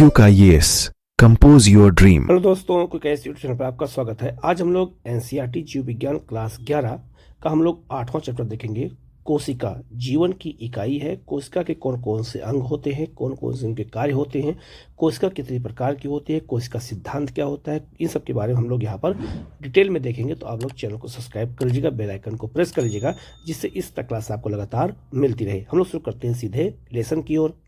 IQ का yes, compose your dream। Hello दोस्तों, कोई कैसे यूट्यूब चैनल पर आपका स्वागत है। आज हम लोग एनसीईआरटी जीव विज्ञान क्लास 11 का हम लोग 8वां चैप्टर देखेंगे। कोशिका जीवन की इकाई है। कोशिका के कौन कौन से अंग होते हैं, कौन कौन से उनके कार्य होते हैं, कोशिका कितनी प्रकार की होती है, कोशिका सिद्धांत क्या होता है, इन सब के बारे में हम लोग यहाँ पर डिटेल में देखेंगे। तो आप लोग चैनल को सब्सक्राइब कर लीजिएगा, बेल आइकन को प्रेस कर लीजिएगा, जिससे इस तक क्लास आपको लगातार मिलती रहे। हम लोग शुरू करते हैं सीधे लेसन की ओर।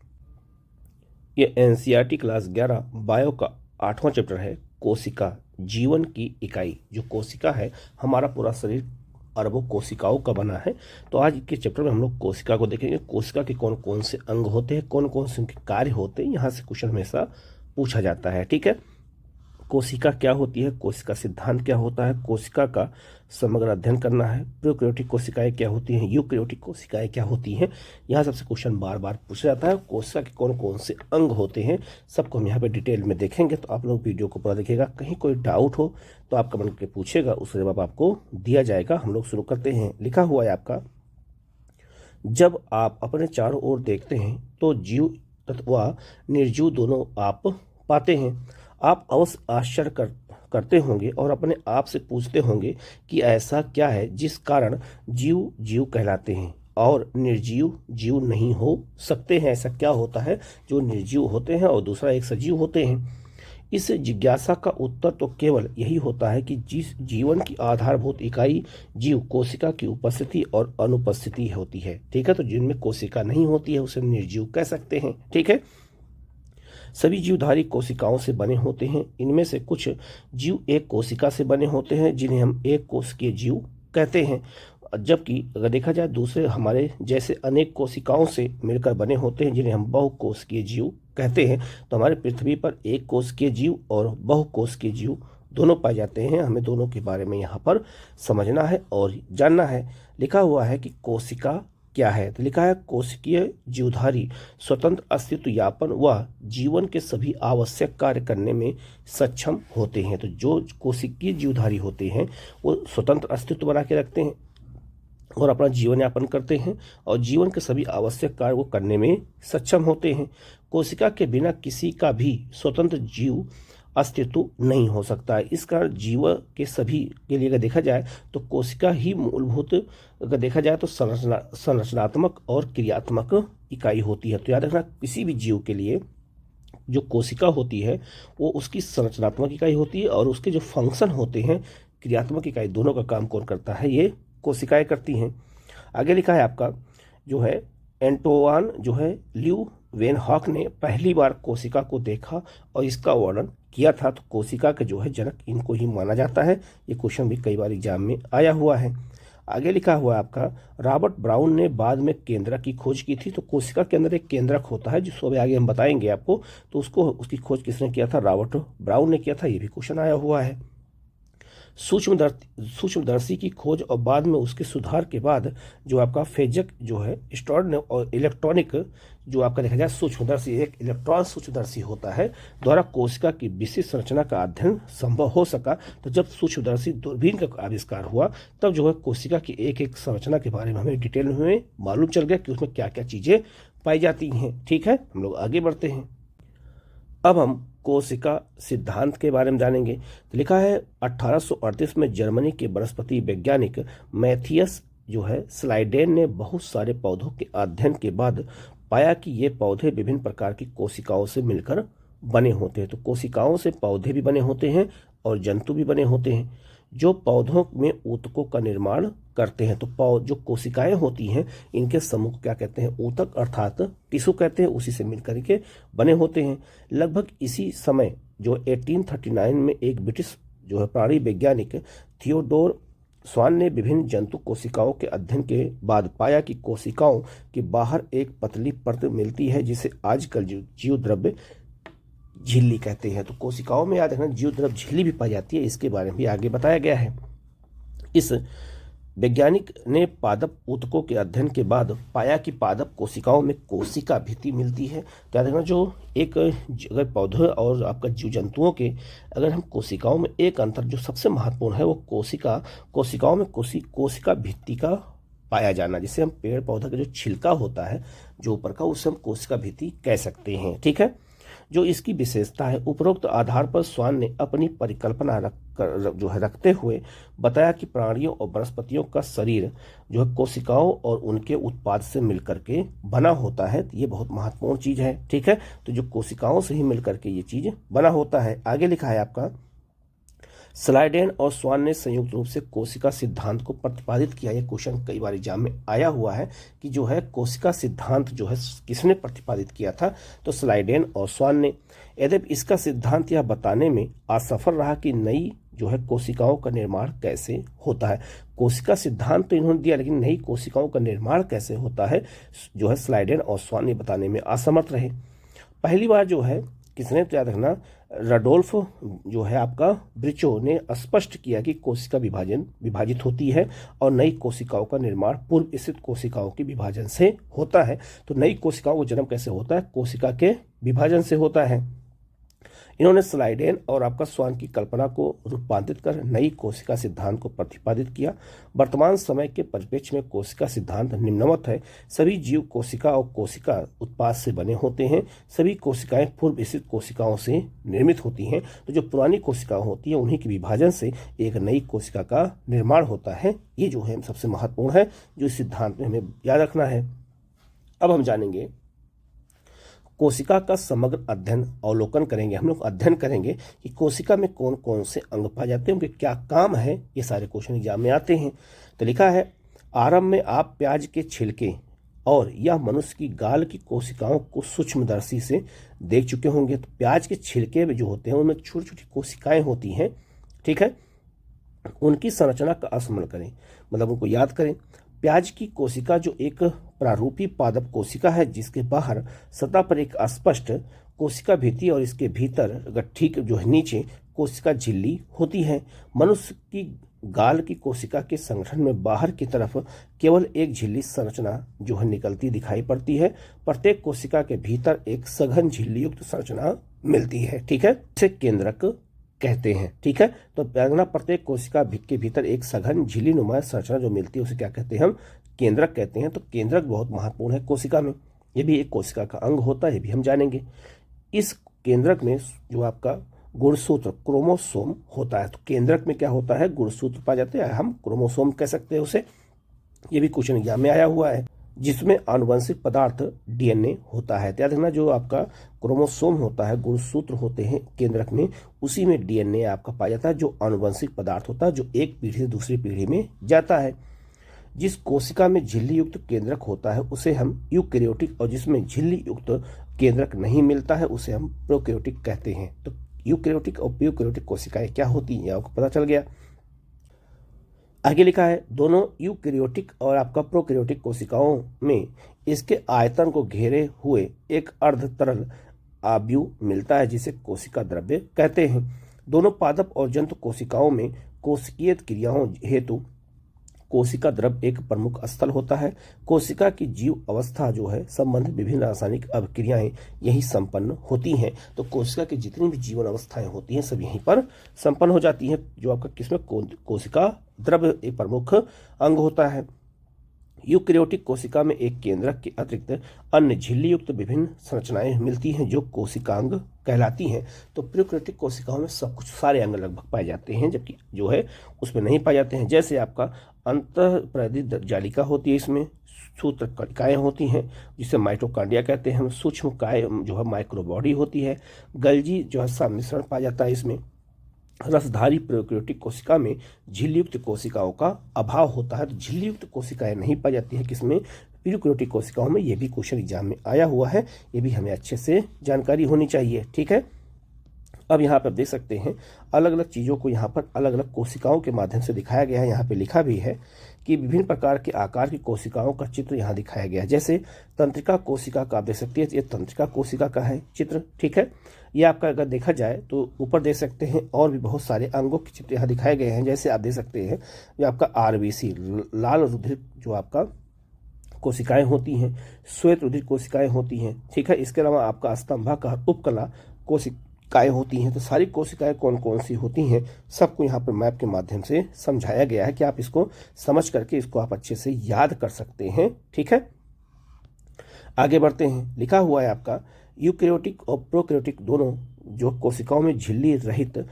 ये एनसीईआरटी क्लास 11 बायो का 8वां चैप्टर है, कोशिका जीवन की इकाई। जो कोशिका है, हमारा पूरा शरीर अरबों कोशिकाओं का बना है। तो आज के चैप्टर में हम लोग कोशिका को देखेंगे। कोशिका के कौन कौन से अंग होते हैं, कौन कौन से उनके कार्य होते हैं, यहाँ से क्वेश्चन हमेशा पूछा जाता है। ठीक है, कोशिका क्या होती है, कोशिका सिद्धांत क्या होता है, कोशिका का समग्र अध्ययन करना है। प्रोकैरियोटिक कोशिकाएं क्या होती हैं, यूकैरियोटिक कोशिकाएं क्या होती हैं, यहाँ सबसे क्वेश्चन बार बार पूछा जाता है। कोशिका के कौन कौन से अंग होते हैं, सबको हम यहाँ पे डिटेल में देखेंगे। तो आप लोग वीडियो को पूरा देखिएगा। कहीं कोई डाउट हो तो आप कमेंट करके पूछेगा, उसका जवाब आपको दिया जाएगा। हम लोग शुरू करते हैं। लिखा हुआ है आपका, जब आप अपने चारों ओर देखते हैं तो जीव तथा निर्जीव दोनों आप पाते हैं। आप अवश्य आश्चर्य करते होंगे और अपने आप से पूछते होंगे कि ऐसा क्या है जिस कारण जीव जीव कहलाते हैं और निर्जीव जीव नहीं हो सकते हैं। ऐसा क्या होता है जो निर्जीव होते हैं और दूसरा एक सजीव होते हैं। इस जिज्ञासा का उत्तर तो केवल यही होता है कि जिस जीवन की आधारभूत इकाई जीव कोशिका की उपस्थिति और अनुपस्थिति होती है। ठीक है, तो जिनमें कोशिका नहीं होती है उसे निर्जीव कह सकते हैं। ठीक है, सभी जीवधारी कोशिकाओं से बने होते हैं। इनमें से कुछ जीव एक कोशिका से बने होते हैं, जिन्हें हम एक कोशिकीय जीव कहते हैं, जबकि अगर देखा जाए दूसरे हमारे जैसे अनेक कोशिकाओं से मिलकर बने होते हैं, जिन्हें हम बहुकोशिकीय जीव कहते हैं। तो हमारे पृथ्वी पर एक कोशिकीय जीव और बहुकोशिकीय जीव दोनों पाए जाते हैं। हमें दोनों के बारे में यहाँ पर समझना है और जानना है। लिखा हुआ है कि कोशिका क्या है, तो लिखा है कोशिकीय जीवधारी स्वतंत्र अस्तित्व यापन व जीवन के सभी आवश्यक कार्य करने में सक्षम होते हैं। तो जो कोशिकीय जीवधारी होते हैं वो स्वतंत्र अस्तित्व बना के रखते हैं और अपना जीवन यापन करते हैं और जीवन के सभी आवश्यक कार्य वो करने में सक्षम होते हैं। कोशिका के बिना किसी का भी स्वतंत्र जीव अस्तित्व नहीं हो सकता है। इस कारण जीव के सभी के लिए अगर देखा जाए तो कोशिका ही मूलभूत, अगर देखा जाए तो संरचनात्मक और क्रियात्मक इकाई होती है। तो याद रखना, किसी भी जीव के लिए जो कोशिका होती है वो उसकी संरचनात्मक इकाई होती है और उसके जो फंक्शन होते हैं क्रियात्मक इकाई, दोनों का काम कौन करता है, ये कोशिकाएं करती हैं। आगे लिखा है आपका, जो है एंटोवान जो है ल्यू वेन हॉक ने पहली बार कोशिका को देखा और इसका वर्णन किया था। तो कोशिका के जो है जनक इनको ही माना जाता है। ये क्वेश्चन भी कई बार एग्जाम में आया हुआ है। आगे लिखा हुआ है आपका, रॉबर्ट ब्राउन ने बाद में केंद्रक की खोज की थी। तो कोशिका के अंदर एक केंद्रक होता है जिसको अभी आगे हम बताएंगे आपको। तो उसकी खोज किसने किया था, रॉबर्ट ब्राउन ने किया था। ये भी क्वेश्चन आया हुआ है। सूक्ष्मदर्शी की खोज और बाद में उसके सुधार के बाद जो आपका फेजक जो है स्टॉर्न और इलेक्ट्रॉनिक जो आपका देखा जाए सूक्ष्मदर्शी, एक इलेक्ट्रॉन सूक्ष्मदर्शी होता है, द्वारा कोशिका की विशिष्ट संरचना का अध्ययन संभव हो सका। तो जब सूक्ष्मदर्शी दूरबीन का आविष्कार हुआ तब जो है कोशिका की एक एक संरचना के बारे में हमें डिटेल में मालूम चल गया कि उसमें क्या क्या चीजें पाई जाती हैं। ठीक है, हम लोग आगे बढ़ते हैं। अब हम कोशिका सिद्धांत के बारे में जानेंगे। तो लिखा है 1838 में जर्मनी के वनस्पति वैज्ञानिक मैथियस जो है स्लाइडेन ने बहुत सारे पौधों के अध्ययन के बाद पाया कि ये पौधे विभिन्न प्रकार की कोशिकाओं से मिलकर बने होते हैं। तो कोशिकाओं से पौधे भी बने होते हैं और जंतु भी बने होते हैं जो पौधों में ऊतकों का निर्माण करते हैं। तो जो कोशिकाएं होती हैं इनके समूह को क्या कहते हैं, ऊतक अर्थात टिश्यू कहते हैं, उसी से मिलकर के बने होते हैं। लगभग इसी समय जो 1839 में एक ब्रिटिश जो है प्राणी वैज्ञानिक थियोडोर स्वान ने विभिन्न जंतु कोशिकाओं के अध्ययन के बाद पाया कि कोशिकाओं के बाहर एक पतली परत मिलती है जिसे आजकल जीव द्रव्य झिल्ली कहते हैं। तो कोशिकाओं में याद रखना जीव द्रव्य झिल्ली भी पाई जाती है, इसके बारे में भी आगे बताया गया है। इस वैज्ञानिक ने पादप ऊतकों के अध्ययन के बाद पाया कि पादप कोशिकाओं में कोशिका भित्ति मिलती है। तो याद रखना, जो एक अगर पौधे और आपका जीव जंतुओं के अगर हम कोशिकाओं में एक अंतर जो सबसे महत्वपूर्ण है वो कोशिकाओं में कोशिका भित्ति का पाया जाना, जिसे हम पेड़ पौधे का जो छिलका होता है जो ऊपर का, उसे हम कोशिका भित्ति कह सकते हैं। ठीक है, जो इसकी विशेषता है, उपरोक्त आधार पर स्वान ने अपनी परिकल्पना रखते हुए बताया कि प्राणियों और वनस्पतियों का शरीर जो है कोशिकाओं और उनके उत्पाद से मिलकर के बना होता है। तो ये बहुत महत्वपूर्ण चीज है, ठीक है। तो जो कोशिकाओं से ही मिलकर के ये चीज बना होता है। आगे लिखा है आपका, स्लाइडेन और स्वान ने संयुक्त रूप से कोशिका सिद्धांत को प्रतिपादित किया। यह क्वेश्चन कई बार एग्जाम में आया हुआ है कि जो है कोशिका सिद्धांत जो है किसने प्रतिपादित किया था, तो स्लाइडेन और स्वान ने। यद्यपि इसका सिद्धांत यह बताने में असफल रहा कि नई जो है कोशिकाओं का निर्माण कैसे होता है। कोशिका सिद्धांत तो इन्होंने दिया, लेकिन नई कोशिकाओं का निर्माण कैसे होता है जो है स्लाइडेन और स्वान ने बताने में असमर्थ रहे। पहली बार जो है किसने, तो याद रखना, रडोल्फ जो है आपका ब्रिचो ने स्पष्ट किया कि कोशिका विभाजित होती है और नई कोशिकाओं का निर्माण पूर्व स्थित कोशिकाओं के विभाजन से होता है। तो नई कोशिकाओं का जन्म कैसे होता है, कोशिका के विभाजन से होता है। इन्होंने स्लाइडेन और आपका स्वान की कल्पना को रूपांतरित कर नई कोशिका सिद्धांत को प्रतिपादित किया। वर्तमान समय के परिप्रेक्ष्य में कोशिका सिद्धांत निम्नवत है। सभी जीव कोशिका और कोशिका उत्पाद से बने होते हैं। सभी कोशिकाएं पूर्व स्थित कोशिकाओं से निर्मित होती हैं। तो जो पुरानी कोशिकाएं होती हैं उन्हीं के विभाजन से एक नई कोशिका का निर्माण होता है। ये जो है सबसे महत्वपूर्ण है, जो इस सिद्धांत में हमें याद रखना है। अब हम जानेंगे कोशिका का समग्र अध्ययन, अवलोकन करेंगे। हम लोग अध्ययन करेंगे कि कोशिका में कौन कौन से अंग पाए जाते हैं, उनके क्या काम है। ये सारे क्वेश्चन एग्जाम में आते हैं। तो लिखा है, आरंभ में आप प्याज के छिलके और या मनुष्य की गाल की कोशिकाओं को सूक्ष्मदर्शी से देख चुके होंगे। तो प्याज के छिलके में जो होते हैं उनमें छोटी छोटी कोशिकाएं होती हैं, ठीक है। उनकी संरचना का स्मरण करें, मतलब उनको याद करें। प्याज की कोशिका जो एक प्रारूपी पादप कोशिका है, जिसके बाहर सतह पर एक अस्पष्ट कोशिका भित्ति और इसके भीतर ठीक जो है नीचे कोशिका झिल्ली होती है। मनुष्य की गाल की कोशिका के संगठन में बाहर की तरफ केवल एक झिल्ली संरचना जो है निकलती दिखाई पड़ती है। प्रत्येक कोशिका के भीतर एक सघन झिल्ली युक्त संरचना मिलती है, ठीक है। इसे केंद्रक कहते हैं, ठीक है। तो प्रत्येक कोशिका के भीतर एक सघन झिल्ली नुमा संरचना जो मिलती है उसे क्या कहते हैं, हम केंद्रक कहते हैं। तो केंद्रक बहुत महत्वपूर्ण है कोशिका में। ये भी एक कोशिका का अंग होता है, ये भी हम जानेंगे। इस केंद्रक में जो आपका गुणसूत्र क्रोमोसोम होता है। तो केंद्रक में क्या होता है, गुणसूत्र पाए जाते हैं, हम क्रोमोसोम कह सकते हैं उसे। ये भी क्वेश्चन एग्जाम में आया हुआ है। जिसमें आनुवंशिक पदार्थ डीएनए होता है। याद रखना, जो आपका क्रोमोसोम होता है, गुणसूत्र होते हैं केंद्रक में, उसी में डीएनए आपका पाया जाता है, जो आनुवंशिक पदार्थ होता है, जो एक पीढ़ी से दूसरी पीढ़ी में जाता है। जिस कोशिका में झिल्ली युक्त केंद्रक होता है उसे हम यूकैरियोटिक, और जिसमें झिल्ली युक्त केंद्रक नहीं मिलता है उसे हम प्रोकैरियोटिक कहते हैं। तो यूकैरियोटिक और प्रोकैरियोटिक कोशिकाएं क्या होती हैं, आपको पता चल गया। आगे लिखा है, दोनों यूकैरियोटिक और आपका प्रोकैरियोटिक कोशिकाओं में इसके आयतन को घेरे हुए एक अर्ध तरल आव्यूह मिलता है, जिसे कोशिका द्रव्य कहते हैं। दोनों पादप और जंतु कोशिकाओं में कोशिकीय क्रियाओं हेतु कोशिका द्रव्य एक प्रमुख स्थल होता है। कोशिका की जीव अवस्था जो है संबंधित विभिन्न रासायनिक अभिक्रियाएं यही संपन्न होती हैं। तो कोशिका की जितनी भी जीवन अवस्थाएं होती हैं सब यहीं पर संपन्न हो जाती हैं, जो आपका किसमें कोशिका द्रव्य एक प्रमुख अंग होता है। यूकैरियोटिक कोशिका में एक केंद्रक के अतिरिक्त अन्य झिल्ली युक्त विभिन्न संरचनाएं मिलती हैं, जो कोशिकांग कहलाती हैं। तो प्रोकैरियोटिक कोशिकाओं में सब कुछ सारे अंग लगभग पाए जाते हैं, जबकि जो है उसमें नहीं पाए जाते हैं। जैसे आपका अंतःप्रादित जालिका होती है, इसमें सूत्र कणिकाएं होती हैं जिसे माइटोकॉन्ड्रिया कहते हैं। हम सूक्ष्म काय जो है माइक्रोबॉडी होती है। गल्जी जो है सम्मिश्रण पाया जाता है इसमें। रसधारी प्रोकैरियोटिक कोशिका में झिल्लीयुक्त कोशिकाओं का अभाव होता है। तो झिल्लीयुक्त कोशिकाएं नहीं पाई जाती है किसमें, प्रोकैरियोटिक कोशिकाओं में। ये भी क्वेश्चन एग्जाम में आया हुआ है, ये भी हमें अच्छे से जानकारी होनी चाहिए, ठीक है। अब यहाँ पर देख सकते हैं अलग अलग चीज़ों को यहाँ पर अलग अलग कोशिकाओं के माध्यम से दिखाया गया है। यहाँ पे लिखा भी है कि विभिन्न प्रकार के आकार की कोशिकाओं का चित्र यहाँ दिखाया गया है। जैसे तंत्रिका कोशिका का आप देख सकते हैं, ये तंत्रिका कोशिका का है चित्र, ठीक है। ये आपका अगर देखा जाए तो ऊपर देख सकते हैं और भी बहुत सारे अंगों के चित्र यहाँ दिखाए गए हैं। जैसे आप देख सकते हैं जो आपका आरबीसी लाल रुधिर जो आपका कोशिकाएं होती हैं, श्वेत रुधिर कोशिकाएं होती हैं, ठीक है। इसके अलावा आपका स्तंभाकार उपकला कोशिकाएं होती हैं। तो सारी कोशिकाएं कौन कौन सी होती हैं सबको यहाँ पर मैप के माध्यम से समझाया गया है कि आप इसको समझ करके इसको आप अच्छे से याद कर सकते हैं, ठीक है। आगे बढ़ते हैं। लिखा हुआ है आपका यूकैरियोटिक और प्रोकैरियोटिक दोनों जो कोशिकाओं में झिल्ली रहित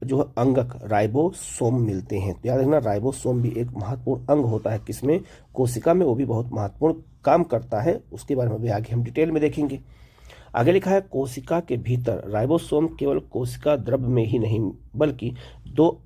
जो है अंगक राइबोसोम मिलते हैं। तो याद रखना, राइबोसोम भी एक महत्वपूर्ण अंग होता है किसमें, कोशिका में, वो भी बहुत महत्वपूर्ण काम करता है। उसके बारे में भी आगे हम डिटेल में देखेंगे। आगे लिखा है, कोशिका के भीतर राइबोसोम केवल कोशिका द्रव्य में ही नहीं बल्कि दो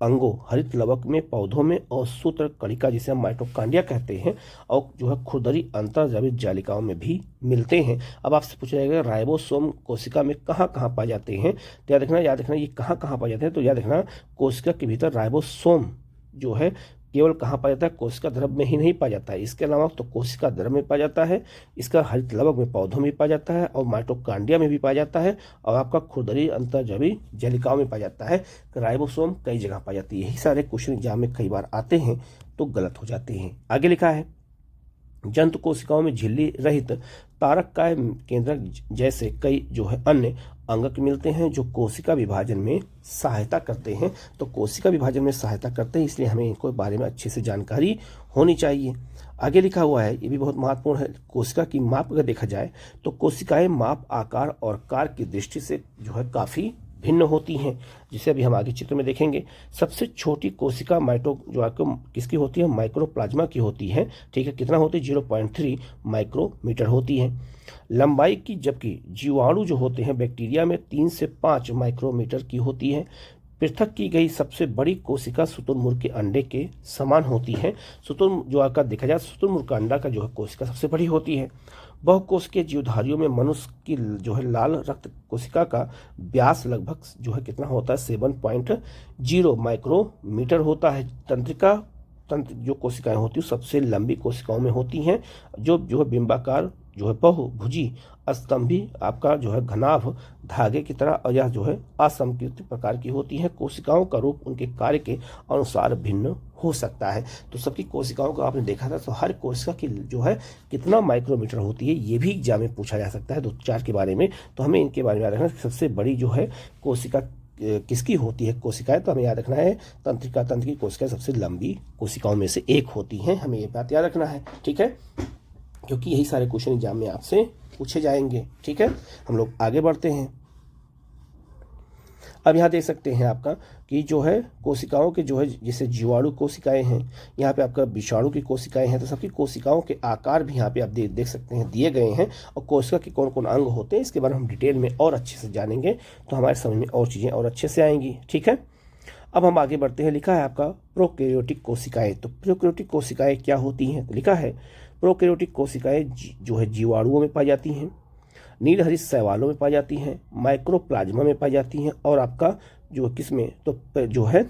अंगों हरित लवक में, पौधों में और सूत्र कणिका जिसे हम माइटोकॉन्ड्रिया कहते हैं और जो है खुरदरी अंतर्जैविक जालिकाओं में भी मिलते हैं। अब आपसे पूछा जाएगा राइबोसोम कोशिका में कहाँ कहाँ पाए जाते हैं, तो याद रखना ये कहाँ कहाँ पाए जाते हैं। तो याद रखना, कोशिका के भीतर राइबोसोम जो है केवल कहाँ पाया जाता है, कोशिका द्रव्य में ही नहीं पाया जाता है, इसके अलावा तो कोशिका द्रव्य में पाया जाता है, इसका हरित लवक में, पौधों में पाया जाता है और माइटोकॉन्ड्रिया में भी पाया जाता है और आपका खुरदरी अंतर्जैविक जालिकाओं में पाया जाता है। राइबोसोम कई जगह पाई जाती है। यही सारे क्वेश्चन एग्जाम में कई बार आते हैं तो गलत हो जाते हैं। आगे लिखा है, जंतु कोशिकाओं में झिल्ली रहित तारककाय केंद्रक जैसे कई जो है अन्य अंगक मिलते हैं जो कोशिका विभाजन में सहायता करते हैं। तो कोशिका विभाजन में सहायता करते हैं, इसलिए हमें इनको बारे में अच्छे से जानकारी होनी चाहिए। आगे लिखा हुआ है, ये भी बहुत महत्वपूर्ण है, कोशिका की माप अगर देखा जाए तो कोशिकाएं माप, आकार और कार्य की दृष्टि से जो है काफ़ी भिन्न होती हैं, जिसे अभी हम आगे चित्र में देखेंगे। सबसे छोटी कोशिका जो आपको किसकी होती है, माइक्रोप्लाज्मा की होती है। ठीक है, कितना होती है, 0.3 माइक्रोमीटर होती है लंबाई की, जबकि जीवाणु जो होते हैं बैक्टीरिया में 3 से 5 माइक्रोमीटर की होती है। पृथक की गई सबसे बड़ी कोशिका शुतुरमुर्ग के अंडे के समान होती है। शुतुरमुर्ग जो आकार देखा जाए, शुतुरमुर्ग का अंडा का जो है कोशिका सबसे बड़ी होती है। बहुकोशिकीय जीवधारियों में मनुष्य की जो है लाल रक्त कोशिका का व्यास लगभग जो है कितना होता है, 7.0 माइक्रोमीटर होता है। तंत्र जो कोशिकाएं होती है सबसे लंबी कोशिकाओं में होती हैं, जो है बिंबाकार जो है बहुभुजी स्तंभी आपका जो है घनाभ धागे की तरह, और यह जो है असमकृत प्रकार की होती है। कोशिकाओं का रूप उनके कार्य के अनुसार भिन्न हो सकता है। तो सबकी कोशिकाओं को आपने देखा था, तो हर कोशिका की जो है कितना माइक्रोमीटर होती है, ये भी एग्जाम में पूछा जा सकता है 2-4 के बारे में। तो हमें इनके बारे में याद रखना, सबसे बड़ी जो है कोशिका किसकी होती है कोशिकाएं, तो हमें याद रखना है तंत्र की कोशिकाएं सबसे लंबी कोशिकाओं में से एक होती हैं। हमें ये बात याद रखना है, ठीक है, क्योंकि यही सारे क्वेश्चन एग्जाम में आपसे पूछे जाएंगे। ठीक है, हम लोग आगे बढ़ते हैं। अब यहाँ देख सकते हैं आपका कि जो है कोशिकाओं के जो है जैसे जीवाणु कोशिकाएं हैं, यहाँ पे आपका विषाणु की कोशिकाएं हैं, तो सबकी कोशिकाओं के आकार भी यहाँ पे आप देख सकते हैं दिए गए हैं, और कोशिका के कौन कौन अंग होते हैं इसके बारे में हम डिटेल में और अच्छे से जानेंगे, तो हमारे समझ में और चीज़ें और अच्छे से आएंगी। ठीक है, अब हम आगे बढ़ते हैं। लिखा है आपका प्रोकैरियोटिक कोशिकाएं। तो प्रोकैरियोटिक कोशिकाएं क्या होती हैं, तो लिखा है प्रोकैरियोटिक कोशिकाएं जो है जीवाणुओं में पाई जाती हैं, नीलहरित शैवालों में पाई जाती हैं, माइक्रोप्लाज्मा में पाई जाती हैं, और आपका जो किसमें, तो जो है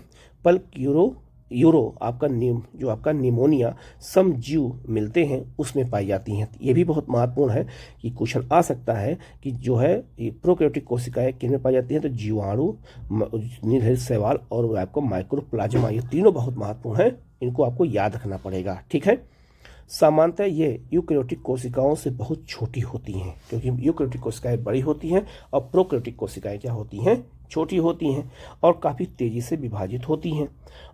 यूरो आपका जो आपका निमोनिया समजीव मिलते हैं उसमें पाई जाती हैं। ये भी बहुत महत्वपूर्ण है कि क्वेश्चन आ सकता है कि जो है ये प्रोकैरियोटिक कोशिकाएं किन में पाई जाती हैं, तो जीवाणु, नीलहरित शैवाल और आपको माइक्रोप्लाज्मा, ये तीनों बहुत महत्वपूर्ण है, इनको आपको याद रखना पड़ेगा। ठीक है, सामान्यतः ये यूकैरियोटिक कोशिकाओं से बहुत छोटी होती हैं, क्योंकि यूकैरियोटिक कोशिकाएं बड़ी होती हैं और प्रोकैरियोटिक कोशिकाएं क्या होती हैं, छोटी होती हैं और काफ़ी तेज़ी से विभाजित होती हैं।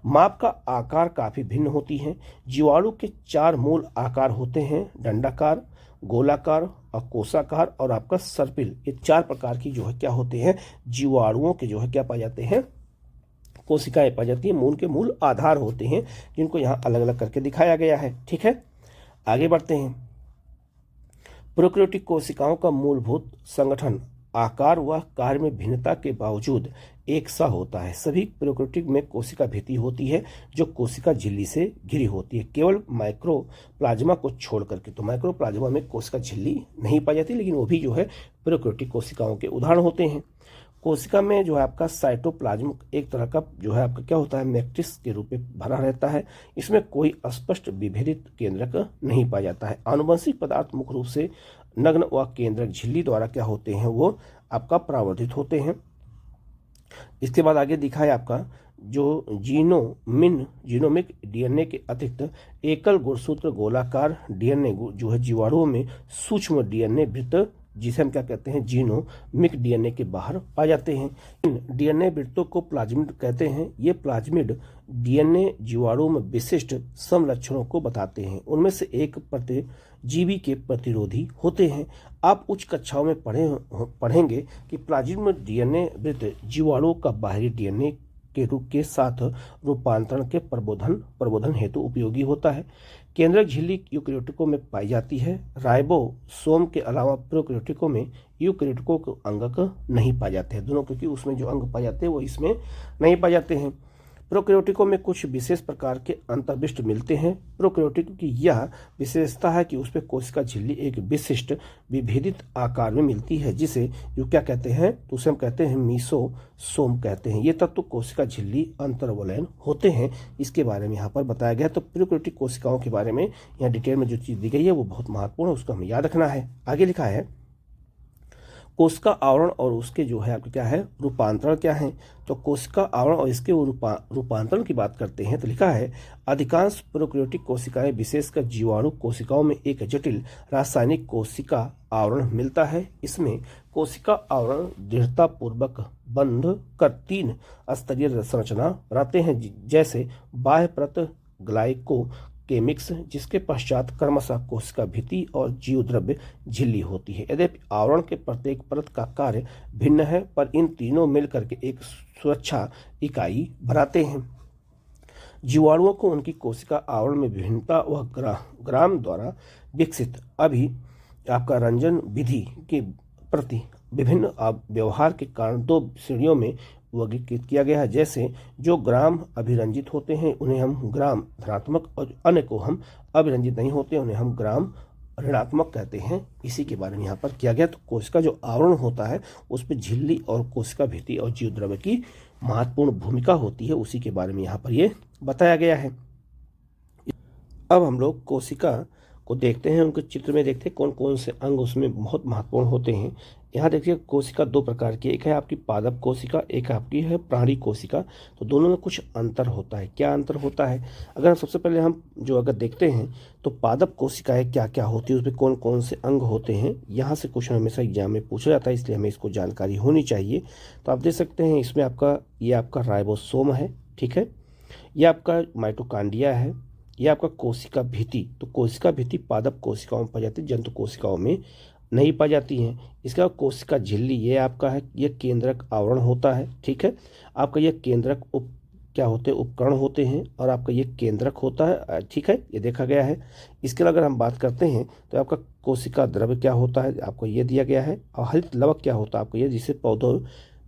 माप का आकार काफ़ी भिन्न होती हैं। जीवाणु के 4 मूल आकार होते हैं, डंडाकार, गोलाकार और कोषाकार और आपका सर्पिल। ये 4 प्रकार की जो है क्या होते हैं, जीवाणुओं के जो है क्या पाए जाते हैं, कोशिकाएं पाई जाती हैं। उनके मूल आधार होते हैं जिनको यहाँ अलग अलग करके दिखाया गया है। ठीक है, आगे बढ़ते हैं। प्रोकैरियोटिक कोशिकाओं का मूलभूत संगठन आकार व कार्य में भिन्नता के बावजूद एक सा होता है। सभी प्रोकैरियोटिक में कोशिका भित्ति होती है जो कोशिका झिल्ली से घिरी होती है, केवल माइक्रोप्लाज्मा को छोड़ करके। तो माइक्रोप्लाज्मा में कोशिका झिल्ली नहीं पाई जाती, लेकिन वो भी जो है प्रोकैरियोटिक कोशिकाओं के उदाहरण होते हैं। कोशिका में जो है आपका साइटोप्लाज्म एक तरह का जो है आपका क्या होता है, मैट्रिक्स के रूप में भरा रहता है। इसमें कोई स्पष्ट विभेदित केंद्रक नहीं पाया जाता है। आनुवंशिक पदार्थ मुख्य रूप से नग्न व केंद्रक झिल्ली द्वारा क्या होते हैं, वो आपका परावर्तित होते हैं। इसके बाद आगे दिखा है आपका जो जीनोमिक डीएनए के अतिरिक्त एकल गुणसूत्र गोलाकार डीएनए जो है जीवाणुओं में सूक्ष्म डीएनए वृत्त जिसे हम क्या कहते हैं, जीनोमिक डीएनए के बाहर पाए जाते हैं। इन डीएनए वृत्तों को प्लाज्मिड कहते हैं। ये प्लाज्मिड डीएनए जीवाणु में विशिष्ट समलक्षणों को बताते हैं। उनमें से एक परजीवी के प्रतिरोधी होते हैं। आप उच्च कक्षाओं में पढ़ेंगे कि प्लाज्मिड डीएनए वृत्त जीवाणुओं का बाहरी डीएनए के रूप के साथ रूपांतरण के प्रबोधन हेतु उपयोगी होता है। केंद्रक झिल्ली यूकेरियोटिकों में पाई जाती है। राइबोसोम के अलावा प्रोकैरियोटिकों में यूकेरियोटिकों के अंगक नहीं पाए जाते हैं दोनों, क्योंकि उसमें जो अंग पाए जाते हैं वो इसमें नहीं पाए जाते हैं। प्रोकैरियोटिकों में कुछ विशेष प्रकार के अंतर्विष्ट मिलते हैं। प्रोकैरियोटिक की यह विशेषता है कि उसमें कोशिका झिल्ली एक विशिष्ट विभेदित आकार में मिलती है, जिसे जो क्या कहते हैं, तो उसे हम कहते हैं मीसोसोम कहते हैं। ये तत्व कोशिका झिल्ली अंतर्वलयन होते हैं। इसके बारे में यहाँ पर बताया गया। तो प्रोकैरियोटिक कोशिकाओं के बारे में यहाँ डिटेल में जो चीज़ दी गई है वो बहुत महत्वपूर्ण है, उसको हमें याद रखना है। आगे लिखा है कोशिका आवरण और उसके जो है आपके क्या है, रूपांतरण क्या है। तो कोशिका आवरण और इसके रूपांतरण की बात करते हैं तो लिखा है अधिकांश प्रोकैरियोटिक कोशिकाएं विशेषकर जीवाणु कोशिकाओं में एक जटिल रासायनिक कोशिका आवरण मिलता है। इसमें कोशिका आवरण दृढ़तापूर्वक बंध कर 3 स्तरीय संरचना बनाते हैं, जैसे बाह्य परत ग्लाइकोकेमिक्स, जिसके पश्चात क्रमशः कोशिका भित्ति और जीवद्रव्य झिल्ली होती है। यद्यपि आवरण के प्रत्येक परत का कार्य भिन्न है, पर इन तीनों मिलकर के एक सुरक्षा इकाई बनाते हैं। जीवाणुओं को उनकी कोशिका आवरण में विभिन्नता व ग्राम द्वारा विकसित अभी आपका रंजन विधि के प्रति विभिन्न व्यवहार के कारण 2 श्रेणियों में वर्गीकृत किया गया है। जैसे जो ग्राम अभिरंजित होते हैं उन्हें हम ग्राम धनात्मक, और अन्य को हम अभिरंजित नहीं होते उन्हें हम ग्राम ऋणात्मक कहते हैं। इसी के बारे में यहाँ पर किया गया। तो कोशिका जो आवरण होता है उस पर झिल्ली और कोशिका भित्ति और जीवद्रव्य की महत्वपूर्ण भूमिका होती है, उसी के बारे में यहाँ पर ये बताया गया है। अब हम लोग कोशिका को देखते हैं, उनके चित्र में देखते हैं कौन कौन से अंग उसमें बहुत महत्वपूर्ण होते हैं। यहाँ देखिए कोशिका 2 प्रकार की, एक है आपकी पादप कोशिका, एक आपकी है प्राणी कोशिका। तो दोनों में कुछ अंतर होता है। क्या अंतर होता है, अगर सबसे पहले हम जो अगर देखते हैं तो पादप कोशिकाएं क्या क्या होती है, उसमें कौन कौन से अंग होते हैं। यहाँ से क्वेश्चन हमेशा एग्जाम में पूछा जाता है, इसलिए हमें इसको जानकारी होनी चाहिए। तो आप देख सकते हैं इसमें ये आपका राइबोसोम है, ठीक है, ये आपका माइटोकॉन्ड्रिया है, ये आपका कोशिका भित्ति। तो कोशिका भित्ति पादप कोशिकाओं में पाई जाती है, जंतु कोशिकाओं में नहीं पाई जाती हैं। इसका कोशिका झिल्ली ये आपका है, ये केंद्रक आवरण होता है, ठीक है। आपका ये केंद्रक क्या होते हैं, उपकरण होते हैं, और आपका ये केंद्रक होता है, ठीक है, ये देखा गया है। इसके अलावा अगर हम बात करते हैं तो आपका कोशिका द्रव्य क्या होता है, आपको ये दिया गया है। और हरित लवक क्या होता है, आपको ये, जिससे पौधों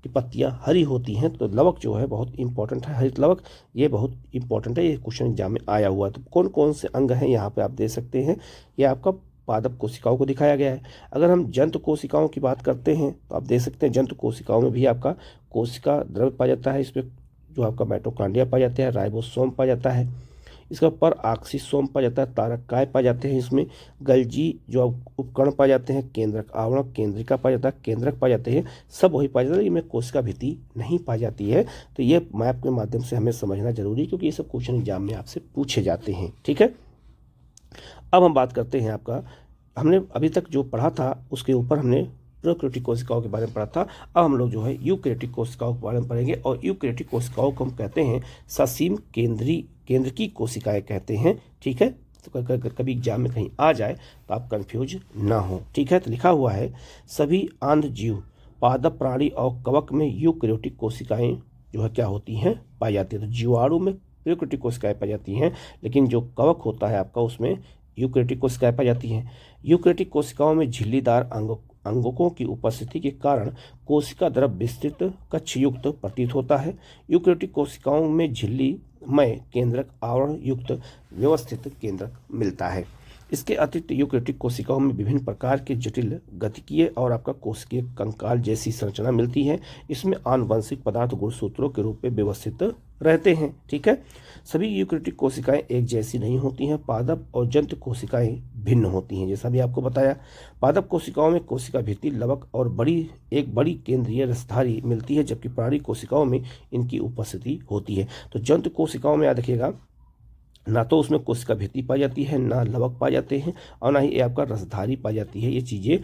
की पत्तियां हरी होती हैं। तो लवक जो है बहुत इंपॉर्टेंट है, हरित लवक ये बहुत इंपॉर्टेंट है, ये क्वेश्चन एग्जाम में आया हुआ है। तो कौन कौन से अंग हैं यहाँ पे आप दे सकते हैं, ये आपका पादप कोशिकाओं को दिखाया गया है। अगर हम जंतु कोशिकाओं की बात करते हैं तो आप देख सकते हैं जंतु कोशिकाओं में भी आपका कोशिका द्रव्य पाया जाता है। इसमें जो आपका माइटोकॉन्ड्रिया पाया जाता है, राइबोसोम पाया जाता है, इसके ऊपर ऑक्सीसोम पाया जाता है, तारककाय पाए जाते हैं, इसमें गल्जी जो उपकरण पाए जाते हैं, केंद्रक आवरण, केंद्रिका पाया जाता है, केंद्रक पाए जाते हैं, सब वही पाया जाता है। इनमें कोशिका भित्ति नहीं पाई जाती है। तो ये मैप के माध्यम से हमें समझना जरूरी है, क्योंकि ये सब क्वेश्चन एग्जाम में आपसे पूछे जाते हैं, ठीक है। अब हम बात करते हैं आपका, हमने अभी तक जो पढ़ा था उसके ऊपर हमने प्रोकैरियोटिक कोशिकाओं के बारे में पढ़ा था। अब हम लोग जो है यूकैरियोटिक कोशिकाओं के बारे में पढ़ेंगे, और यूकैरियोटिक कोशिकाओं को हम कहते हैं ससीम केंद्रकी कोशिकाएं कहते हैं, ठीक है। तो कभी एग्जाम में कहीं आ जाए तो आप कंफ्यूज ना हो, ठीक है। तो लिखा हुआ है सभी आंध्र जीव, पादप प्राणी और कवक में यूकैरियोटिक कोशिकाएं जो है क्या होती हैं, पाई जाती है। तो जीवाणु में प्रोकैरियोटिक कोशिकाएं पाई जाती हैं, लेकिन जो कवक होता है आपका उसमें यूकैरियोटिक कोशिकाएं पाई जाती हैं। यूकैरियोटिक कोशिकाओं में झिल्लीदार अंगकों की उपस्थिति के कारण कोशिका द्रव विस्तृत कक्षयुक्त प्रतीत होता है। यूकैरियोटिक कोशिकाओं में झिल्लीमय केंद्रक आवरण युक्त व्यवस्थित केंद्रक मिलता है। इसके अतिरिक्त यूकैरियोटिक कोशिकाओं में विभिन्न प्रकार के जटिल गतिकीय और आपका कोशिकीय कंकाल जैसी संरचना मिलती है। इसमें आनुवंशिक पदार्थ गुणसूत्रों के रूप में व्यवस्थित रहते हैं, ठीक है। सभी यूकैरियोटिक कोशिकाएं एक जैसी नहीं होती हैं। पादप और जंतु कोशिकाएं भिन्न होती हैं, जैसा भी आपको बताया। पादप कोशिकाओं में कोशिका भित्ति, लवक और एक बड़ी केंद्रीय रसधारी मिलती है, जबकि प्राणी कोशिकाओं में इनकी उपस्थिति होती है। तो जंतु कोशिकाओं में याद रखिएगा, ना तो उसमें कोशिका भित्ति पाई जाती है, ना लवक पाए जाते हैं, और ना ही आपका रसधारी पाई जाती है। ये चीज़ें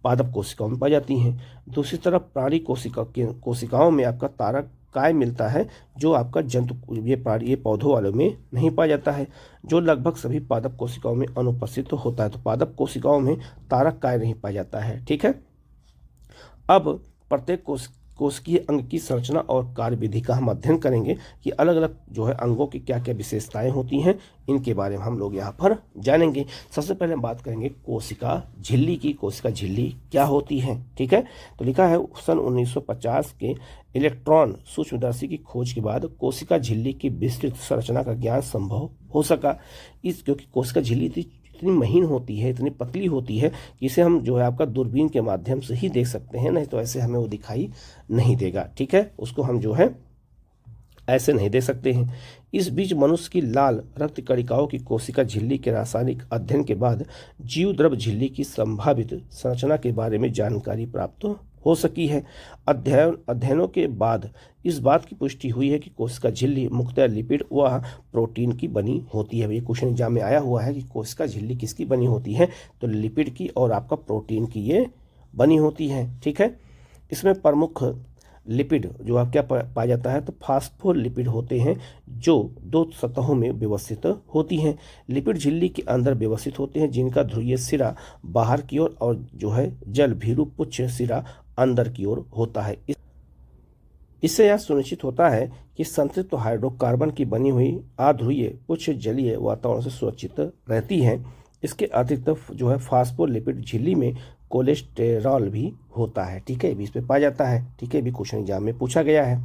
पादप कोशिकाओं में पाई जाती हैं। दूसरी तरफ प्राणी कोशिकाओं में आपका तारक काय मिलता है, जो आपका जंतु ये पौधों वालों में नहीं पाया जाता है, जो लगभग सभी पादप कोशिकाओं में अनुपस्थित होता है। तो पादप कोशिकाओं में तारक काय नहीं पाया जाता है। ठीक है, अब प्रत्येक कोशिकीय अंग की संरचना और कार्यविधि का हम अध्ययन करेंगे कि अलग अलग जो है अंगों की क्या क्या विशेषताएं होती हैं, इनके बारे में हम लोग यहाँ पर जानेंगे। सबसे पहले हम बात करेंगे कोशिका झिल्ली की। कोशिका झिल्ली क्या होती है? ठीक है, तो लिखा है सन 1950 के इलेक्ट्रॉन सूक्ष्मदर्शी की खोज के बाद कोशिका झिल्ली की विस्तृत संरचना का ज्ञान संभव हो सका। क्योंकि कोशिका झिल्ली इतनी महीन होती है, इतनी पतली होती है कि इसे हम जो है आपका दूरबीन के माध्यम से ही देख सकते हैं, नहीं तो ऐसे हमें वो दिखाई नहीं देगा। ठीक है, उसको हम जो है ऐसे नहीं देख सकते हैं। इस बीच मनुष्य की लाल रक्त कणिकाओं की कोशिका झिल्ली के रासायनिक अध्ययन के बाद जीव द्रव झिल्ली की संभावित संरचना के बारे में जानकारी प्राप्त हो सकी है। अध्ययनों के बाद इस बात की पुष्टि हुई है कि कोशिका झिल्ली मुख्यतः लिपिड व प्रोटीन की बनी होती है। ये क्वेश्चन एग्जाम में आया हुआ है कि कोशिका झिल्ली किसकी बनी होती है, तो लिपिड की और आपका प्रोटीन की ये बनी होती है। ठीक है, इसमें प्रमुख लिपिड जो आप क्या पाया जाता है, तो फास्फोलिपिड होते हैं, जो 2 सतहों में व्यवस्थित होती हैं। लिपिड झिल्ली के अंदर व्यवस्थित होते हैं, जिनका ध्रुवीय सिरा बाहर की ओर और जो है जल भीरु पुच्छ सिरा अंदर की ओर होता है। इससे यह सुनिश्चित होता है कि संतृप्त हाइड्रोकार्बन की बनी हुई अध्रुवीय पुच्छ जलीय वातावरण से सुरक्षित रहती है। इसके अतिरिक्त जो है फास्फोलिपिड झिल्ली में कोलेस्टेरॉल भी होता है। ठीक है, ये भी इस पे पाया जाता है। ठीक है, भी क्वेश्चन एग्जाम में पूछा गया है।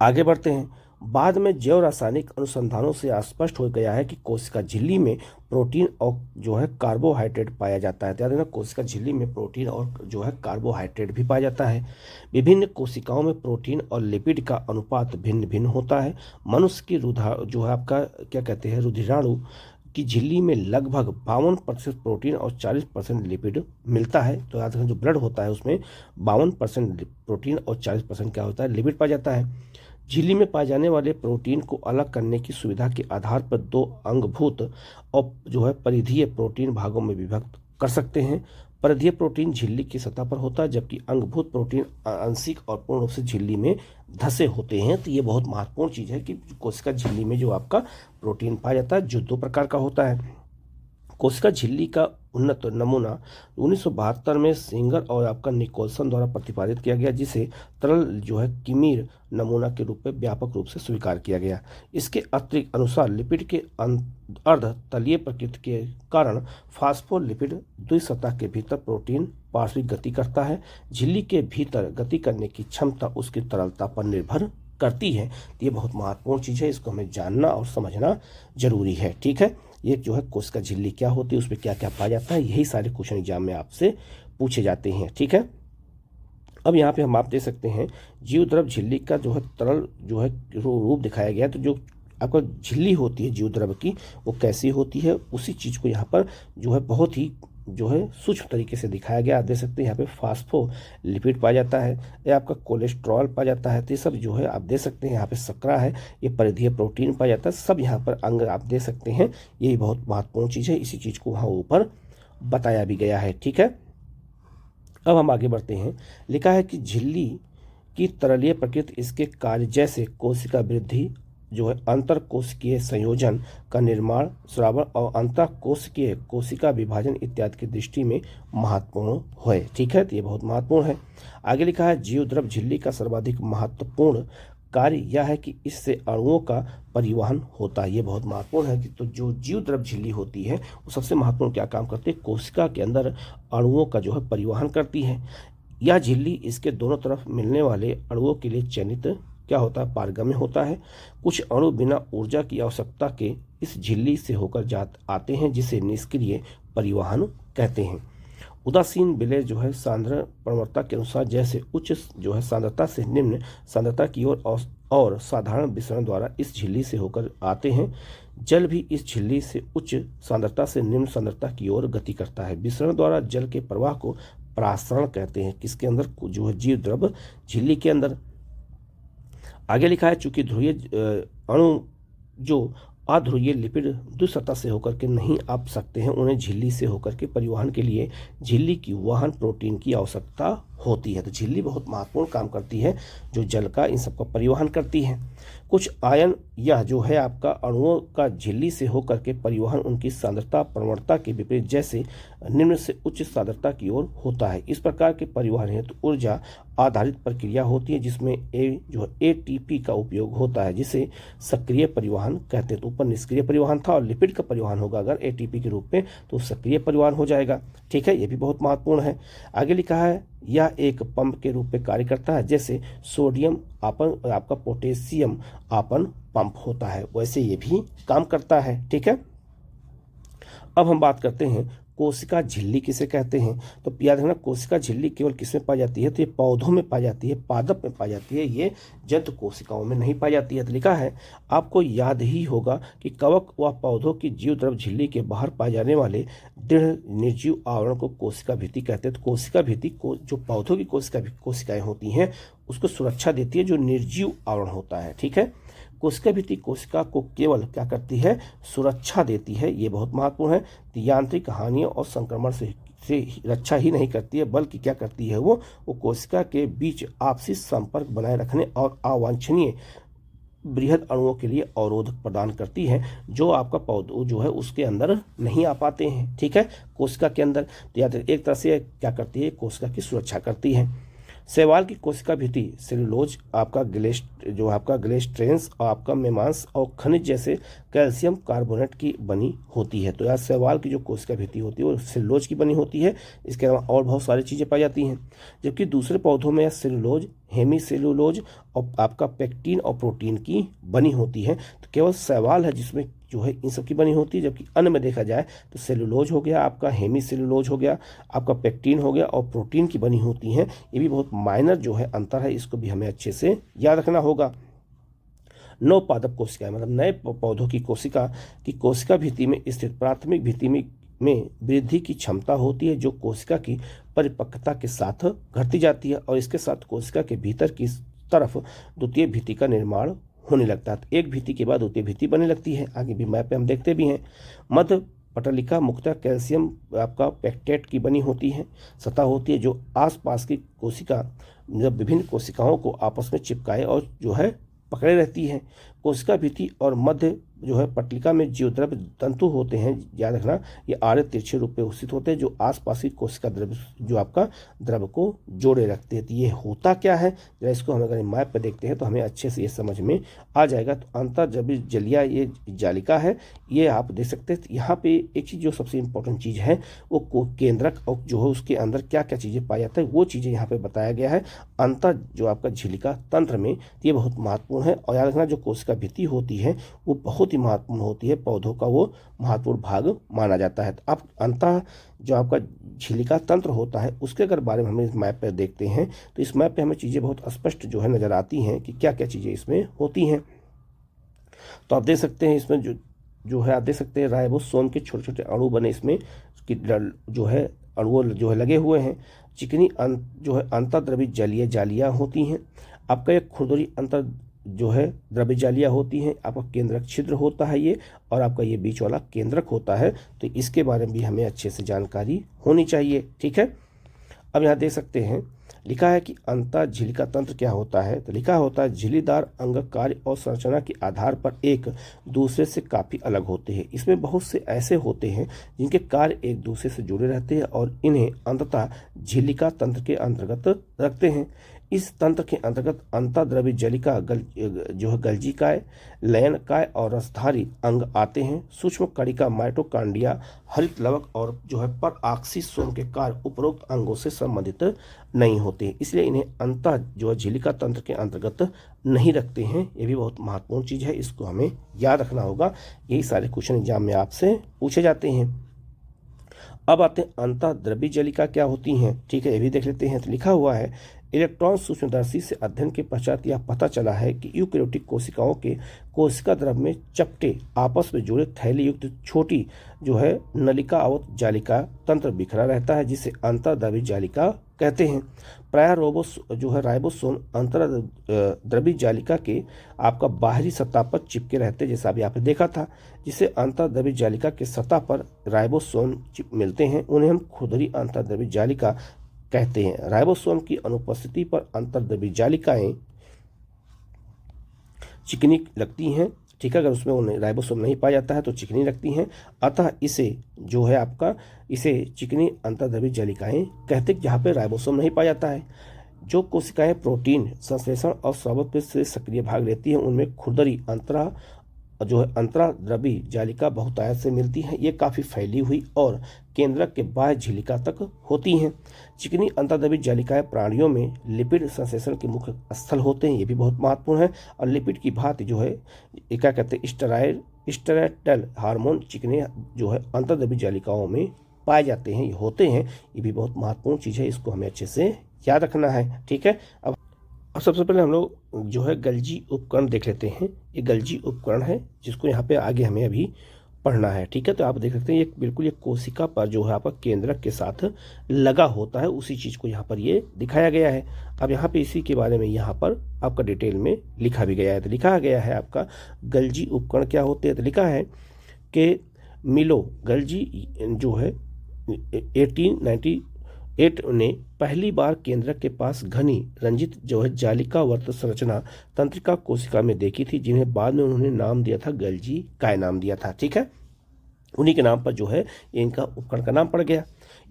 आगे बढ़ते हैं। बाद में जैव रासायनिक अनुसंधानों से स्पष्ट हो गया है कि कोशिका झिल्ली में प्रोटीन और जो है कार्बोहाइड्रेट पाया जाता है। याद रखना, कोशिका झिल्ली में प्रोटीन और जो है कार्बोहाइड्रेट भी पाया जाता है। विभिन्न कोशिकाओं में प्रोटीन और लिपिड का अनुपात भिन्न भिन्न होता है। मनुष्य की जो है आपका क्या कहते हैं रुधिराणु की झिल्ली में लगभग 52% प्रोटीन और 40% लिपिड मिलता है। तो याद रखें, जो ब्लड होता है उसमें 52% प्रोटीन और 40% क्या होता है, लिपिड पाया जाता है। झिल्ली में पाए जाने वाले प्रोटीन को अलग करने की सुविधा के आधार पर 2 अंगभूत और जो है परिधीय प्रोटीन भागों में विभक्त कर सकते हैं। परिधीय प्रोटीन झिल्ली की सतह पर होता है, जबकि अंगभूत प्रोटीन आंशिक और पूर्ण रूप से झिल्ली में धसे होते हैं। तो ये बहुत महत्वपूर्ण चीज़ है कि कोशिका झिल्ली में जो आपका प्रोटीन पाया जाता है, जो 2 प्रकार का होता है। कोशिका झिल्ली का उन्नत नमूना 1972 में सिंगर और आपका निकोलसन द्वारा प्रतिपादित किया गया, जिसे तरल जो है किमीर नमूना के रूप में व्यापक रूप से स्वीकार किया गया। इसके अतिरिक्त अनुसार लिपिड के अर्ध तलीय प्रकृति के कारण फास्फोलिपिड द्विसतह के भीतर प्रोटीन पार्श्विक गति करता है। झिल्ली के भीतर गति करने की क्षमता उसकी तरलता पर निर्भर करती है। तो ये बहुत महत्वपूर्ण चीज़ है, इसको हमें जानना और समझना जरूरी है। ठीक है, ये जो है कोशिका झिल्ली क्या होती है, उसमें क्या क्या पाया जाता है, यही सारे क्वेश्चन एग्जाम में आपसे पूछे जाते हैं। ठीक है, अब यहाँ पे हम आप देख सकते हैं जीव द्रव झिल्ली का जो है तरल जो है रूप दिखाया गया है। तो जो आपका झिल्ली होती है जीव द्रव की, वो कैसी होती है, उसी चीज़ को यहाँ पर जो है बहुत ही जो है सूक्ष्म तरीके से दिखाया गया। आप देख सकते हैं यहाँ पे फास्फोलिपिड पाया जाता है, या आपका कोलेस्ट्रॉल पाया जाता है। तो ये सब जो है आप देख सकते हैं यहाँ पे शर्करा है, ये परिधीय प्रोटीन पाया जाता है। सब यहाँ पर अंग आप देख सकते हैं, यही बहुत महत्वपूर्ण चीज़ है। इसी चीज़ को वहाँ ऊपर बताया भी गया है। ठीक है, अब हम आगे बढ़ते हैं। लिखा है कि झिल्ली की तरलीय प्रकृति इसके कार्य जैसे कोशिका वृद्धि जो है अंतर कोशिकीय संयोजन का निर्माण, स्रावन और अंतः कोशिकीय कोशिका विभाजन इत्यादि की दृष्टि में महत्वपूर्ण है। ठीक है, तो ये बहुत महत्वपूर्ण है। आगे लिखा है जीव द्रव झिल्ली का सर्वाधिक महत्वपूर्ण कार्य यह है कि इससे अणुओं का परिवहन होता है। ये बहुत महत्वपूर्ण है कि तो जो जीव द्रव झिल्ली होती है वो सबसे महत्वपूर्ण क्या काम करती है, कोशिका के अंदर अणुओं का जो है परिवहन करती है। यह झिल्ली इसके दोनों तरफ मिलने वाले अणुओं के लिए चयनित क्या होता है, पारगम्य होता है। कुछ अणु बिना ऊर्जा की आवश्यकता के इस झिल्ली से होकर आते हैं, जिसे निष्क्रिय परिवहन कहते हैं। उदासीन विलय जो है सांद्र प्रवणता के अनुसार जैसे उच्च जो है सांद्रता से निम्न सांद्रता की ओर और साधारण विसरण द्वारा इस झिल्ली से होकर आते हैं। जल भी इस झिल्ली से उच्च सांद्रता से निम्न सांद्रता की ओर गति करता है। विसरण द्वारा जल के प्रवाह को प्रासरण कहते हैं। किसके अंदर, जो है जीव द्रव झिल्ली के अंदर। आगे लिखा है चूंकि ध्रुवीय अणु जो अध्रुवीय लिपिड द्विसतह से होकर के नहीं आ सकते हैं, उन्हें झिल्ली से होकर के परिवहन के लिए झिल्ली की वहन प्रोटीन की आवश्यकता होती है। तो झिल्ली बहुत महत्वपूर्ण काम करती है, जो जल का इन सबका परिवहन करती है। कुछ आयन यह जो है आपका अणुओं का झिल्ली से होकर के परिवहन उनकी सांद्रता प्रवणता के विपरीत जैसे निम्न से उच्च सांद्रता की ओर होता है। इस प्रकार के परिवहन हेतु ऊर्जा आधारित प्रक्रिया होती है, जिसमें एटीपी का उपयोग होता है, जिसे सक्रिय परिवहन कहते हैं। तो ऊपर निष्क्रिय परिवहन था और लिपिड का परिवहन होगा अगर एटीपी के रूप में, तो सक्रिय परिवहन हो जाएगा। ठीक है, ये भी बहुत महत्वपूर्ण है। आगे लिखा है यह एक पंप के रूप में कार्य करता है, जैसे सोडियम आपन और आपका पोटेशियम आपन पंप होता है, वैसे ये भी काम करता है। ठीक है, अब हम बात करते हैं कोशिका झिल्ली किसे कहते हैं। तो याद रखना, कोशिका झिल्ली केवल किसमें पाई जाती है, तो ये पौधों में पाई जाती है, पादप में पाई जाती है, ये जंतु कोशिकाओं में नहीं पाई जाती है। तो लिखा है आपको याद ही होगा कि कवक व पौधों की जीव द्रव झिल्ली के बाहर पाए जाने वाले दृढ़ निर्जीव आवरण को कोशिका भित्ति कहते हैं। तो कोशिका भित्ति को जो पौधों की कोशिकाएं होती हैं उसको सुरक्षा देती है, जो निर्जीव आवरण होता है। ठीक है, कोशिका भित्ति कोशिका को केवल क्या करती है, सुरक्षा देती है, ये बहुत महत्वपूर्ण है। तो यांत्रिक हानियों और संक्रमण से रक्षा ही नहीं करती है, बल्कि क्या करती है, वो कोशिका के बीच आपसी संपर्क बनाए रखने और अवांछनीय बृहद अणुओं के लिए अवरोध प्रदान करती है, जो आपका पौधों जो है उसके अंदर नहीं आ पाते हैं। ठीक है, कोशिका के अंदर। तो याद एक तरह से क्या करती है, कोशिका की सुरक्षा करती है। शैवाल की कोशिका भित्ति सेलुलोज, आपका ग्लेस्ट्रेंस और आपका मेमांस और खनिज जैसे कैल्शियम कार्बोनेट की बनी होती है। तो यार शैवाल की जो कोशिका भित्ति होती है वो सेलुलोज की बनी होती है। इसके अलावा और बहुत सारी चीज़ें पाई जाती हैं, जबकि दूसरे पौधों में सेलुलोज, हेमी सेलुलोज और आपका पेक्टिन और प्रोटीन की बनी होती है। तो केवल शैवाल है जिसमें जो है इन सब की बनी होती है, जबकि अन्य में देखा जाए तो सेलुलोज हो गया, आपका हेमी सेलुलोज हो गया, आपका पेक्टिन हो गया और प्रोटीन की बनी होती हैं। ये भी बहुत माइनर जो है अंतर है, इसको भी हमें अच्छे से याद रखना होगा। नव पादप कोशिकाएं मतलब नए पौधों की कोशिका भित्ति में स्थित प्राथमिक भित्ति में वृद्धि की क्षमता होती है, जो कोशिका की परिपक्वता के साथ घटती जाती है और इसके साथ कोशिका के भीतर की तरफ द्वितीय भित्ति का निर्माण होने लगता है। तो एक भित्ति के बाद द्वितीय भित्ति बनने लगती है। आगे भी मैप पे हम देखते भी हैं। मध्य पटलिका मुख्यतः कैल्शियम आपका पेक्टेट की बनी होती है, सतह होती है, जो आसपास की कोशिका जब विभिन्न कोशिकाओं को आपस में चिपकाए और जो है पकड़े रहती है। कोशिका भित्ति और मध्य जो है पटलिका में जीवद्रव तंतु होते हैं, याद रखना, ये आड़े तिरछे रूप में स्थित होते हैं, जो आसपास की कोशिका द्रव जो आपका द्रव को जोड़े रखते हैं। तो ये होता क्या है, जरा इसको हम अगर मैप पर देखते हैं तो हमें अच्छे से ये समझ में आ जाएगा। तो अंतर्द्रव्य जलिया ये जालिका है, ये आप देख सकते हैं। यहाँ पे एक चीज़ जो सबसे इंपॉर्टेंट चीज़ है वो केंद्रक और जो है उसके अंदर क्या क्या चीज़ें पाई जाती है वो चीज़ें यहाँ पे बताया गया है। अंतर जो आपका झिल्लिका तंत्र में ये बहुत महत्वपूर्ण है। और याद रखना, जो कोशिका भित्ति होती है वो बहुत ही महत्वपूर्ण होती है, पौधों का वो महत्वपूर्ण भाग माना जाता है। तो अब अंतः जो आपका झिल्लिका तंत्र होता है उसके अगर बारे में हम इस मैप पर देखते हैं तो इस मैप पे हमें चीज़ें बहुत स्पष्ट जो है नज़र आती हैं कि क्या क्या चीज़ें इसमें होती हैं। तो आप देख सकते हैं इसमें जो है आप देख सकते हैं राइबोसोम के छोटे छोटे अणु बने इसमें जो है अणु जो है लगे हुए हैं। चिकनी जो है अंतर्द्रवी जलीय जालियाँ होती हैं। आपका एक खुरदरी अंतर जो है द्रव्य जालियाँ होती हैं। आपका केंद्रक छिद्र होता है ये, और आपका ये बीच वाला केंद्रक होता है। तो इसके बारे में भी हमें अच्छे से जानकारी होनी चाहिए। ठीक है, अब यहाँ देख सकते हैं लिखा है कि अंतर झिल्लिका तंत्र क्या होता है। तो लिखा होता है झिल्लीदार अंग कार्य और संरचना के आधार पर एक दूसरे से काफ़ी अलग होते हैं। इसमें बहुत से ऐसे होते हैं जिनके कार्य एक दूसरे से जुड़े रहते हैं और इन्हें अंततः झिल्लिका तंत्र के अंतर्गत रखते हैं। इस तंत्र के अंतर्गत अंतर्द्रव्य जलिका जो है गल्जिकाय, लयनकाय और रसधारी अंग आते हैं। सूक्ष्म कणिका माइटोकांड्रिया, हरित लवक और जो है पर ऑक्सीसोम के कार्य उपरोक्त अंगों से संबंधित नहीं होते, इसलिए इन्हें अंतः जो है झिल्लिका तंत्र के अंतर्गत नहीं रखते हैं। ये भी बहुत महत्वपूर्ण चीज़ है, इसको हमें याद रखना होगा। यही सारे क्वेश्चन एग्जाम में आपसे पूछे जाते हैं। अब आते हैं अंतःद्रव्य जलिका क्या होती हैं। ठीक है, ये भी देख लेते हैं। तो लिखा हुआ है इलेक्ट्रॉन सूक्ष्मदर्शी से अध्ययन के पश्चात यह पता चला है कि यूकेरियोटिक कोशिकाओं के कोशिका द्रव में चपटे आपस में जुड़े थैली युक्त छोटी जो है नलिका अवत जालिका तंत्र बिखरा रहता है, जिसे अंतर्द्रवी जालिका कहते हैं। प्रायः राइबोसोम अंतर्द्रवी जालिका के आपका बाहरी सतह पर चिपके रहते हैं, जैसा अभी आपने देखा था, जिसे अंतर्द्रवी जालिका के सतह पर राइबोसोम मिलते हैं, उन्हें हम खुरदरी अंतर्द्रवी जालिका कहते हैं। राइबोसोम की अनुपस्थिति पर अंतर्द्रवी जालिकाएं चिकनी लगती हैं, ठीक है। अगर उसमें राइबोसोम नहीं पाया जाता है तो चिकनी लगती हैं, अतः इसे चिकनी अंतर्द्रवी जालिकाएं कहते हैं, जहाँ पे राइबोसोम नहीं पाया जाता है। जो कोशिकाएं प्रोटीन संश्लेषण और स्राव से सक्रिय भाग लेती हैं, उनमें खुरदरी अंतराद्रवी जालिका बहुतायत से मिलती है। ये काफ़ी फैली हुई और केंद्रक के बाह्य झिलिका तक होती हैं। चिकनी अंतर्द्रवी जालिकाएं प्राणियों में लिपिड संश्लेषण के मुख्य स्थल होते हैं, ये भी बहुत महत्वपूर्ण है। और लिपिड की भांति क्या कहते हैं स्टेरॉयडल हार्मोन चिकने अंतर्द्रवी जालिकाओं में पाए जाते हैं, ये होते हैं, ये भी बहुत महत्वपूर्ण चीज़ है, इसको हमें अच्छे से याद रखना है, ठीक है। अब सबसे पहले हम लोग गल्जी उपकरण देख लेते हैं। ये गल्जी उपकरण है जिसको यहाँ पे आगे हमें अभी पढ़ना है, ठीक है। तो आप देख सकते हैं ये बिल्कुल कोशिका पर आपका केंद्रक के साथ लगा होता है, उसी चीज़ को यहाँ पर ये दिखाया गया है। अब यहाँ पे इसी के बारे में यहाँ पर आपका डिटेल में लिखा भी गया है। तो लिखा गया है आपका गल्जी उपकरण क्या होते हैं। तो लिखा है कि मिलो गल्जी 1898 ने पहली बार केंद्रक के पास घनी रंजित जालिकावर्त संरचना तंत्रिका कोशिका में देखी थी, जिन्हें बाद में उन्होंने नाम दिया था गल्जी काय नाम दिया था, ठीक है। उन्हीं के नाम पर इनका उपकरण का नाम पड़ गया।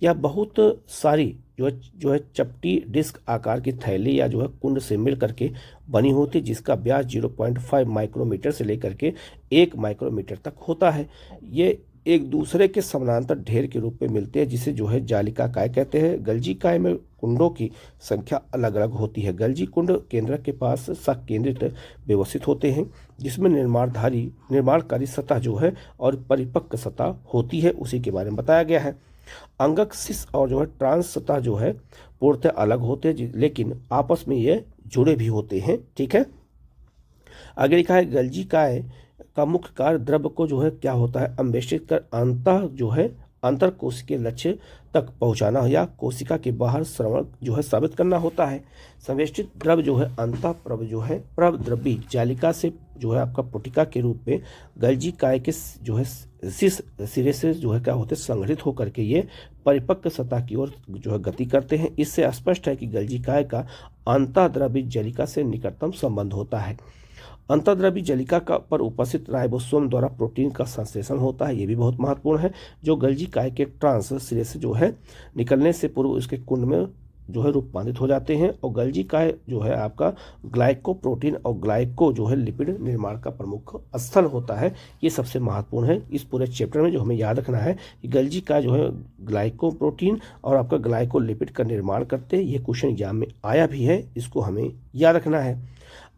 यह बहुत सारी चपटी डिस्क आकार की थैली या कुंड से मिल करके बनी होती, जिसका व्यास 0.5 माइक्रोमीटर से लेकर के 1 माइक्रोमीटर तक होता है। ये एक दूसरे के समानांतर ढेर के रूप में मिलते हैं, जिसे जालिका काय कहते हैं। गल्जी काय में कुंडों की संख्या अलग अलग होती है। गल्जी कुंड केंद्रक के पास सकेंद्रित व्यवस्थित होते हैं, जिसमें निर्माणकारी सतह और परिपक्व सतह होती है, उसी के बारे में बताया गया है। अंगक सिस और ट्रांस सतह पूर्णतः अलग होते हैं, लेकिन आपस में ये जुड़े भी होते हैं, ठीक है। आगे लिखा है गल्जी काय का मुख्य कार्य द्रव को क्या होता है अन्वेषित कर अंतर कोशिकीय लक्ष्य तक पहुंचाना या कोशिका के बाहर श्रवण साबित करना होता है। संवेष्टित द्रव प्रवद्रवी जालिका से आपका पुटिका के रूप में गल्जी काय के शीर्ष सिरे से क्या होते संग्रहित होकर के ये परिपक्व सतह की ओर गति करते हैं। इससे स्पष्ट है कि गल्जी काय का अंतर्द्रवी जालिका से निकटतम संबंध होता है। अंतर्द्रवी जालिका पर उपस्थित राइबोसोम द्वारा प्रोटीन का संश्लेषण होता है, ये भी बहुत महत्वपूर्ण है, जो गल्जी काय के ट्रांस सिरे से निकलने से पूर्व उसके कुंड में रूपांतरित हो जाते हैं। और गल्जी काय आपका ग्लाइको प्रोटीन और ग्लाइको लिपिड निर्माण का प्रमुख स्थल होता है। ये सबसे महत्वपूर्ण है इस पूरे चैप्टर में, जो हमें याद रखना है कि गल्जी काय ग्लाइको प्रोटीन और आपका ग्लाइको लिपिड का निर्माण करते हैं। ये क्वेश्चन एग्जाम में आया भी है, इसको हमें याद रखना है।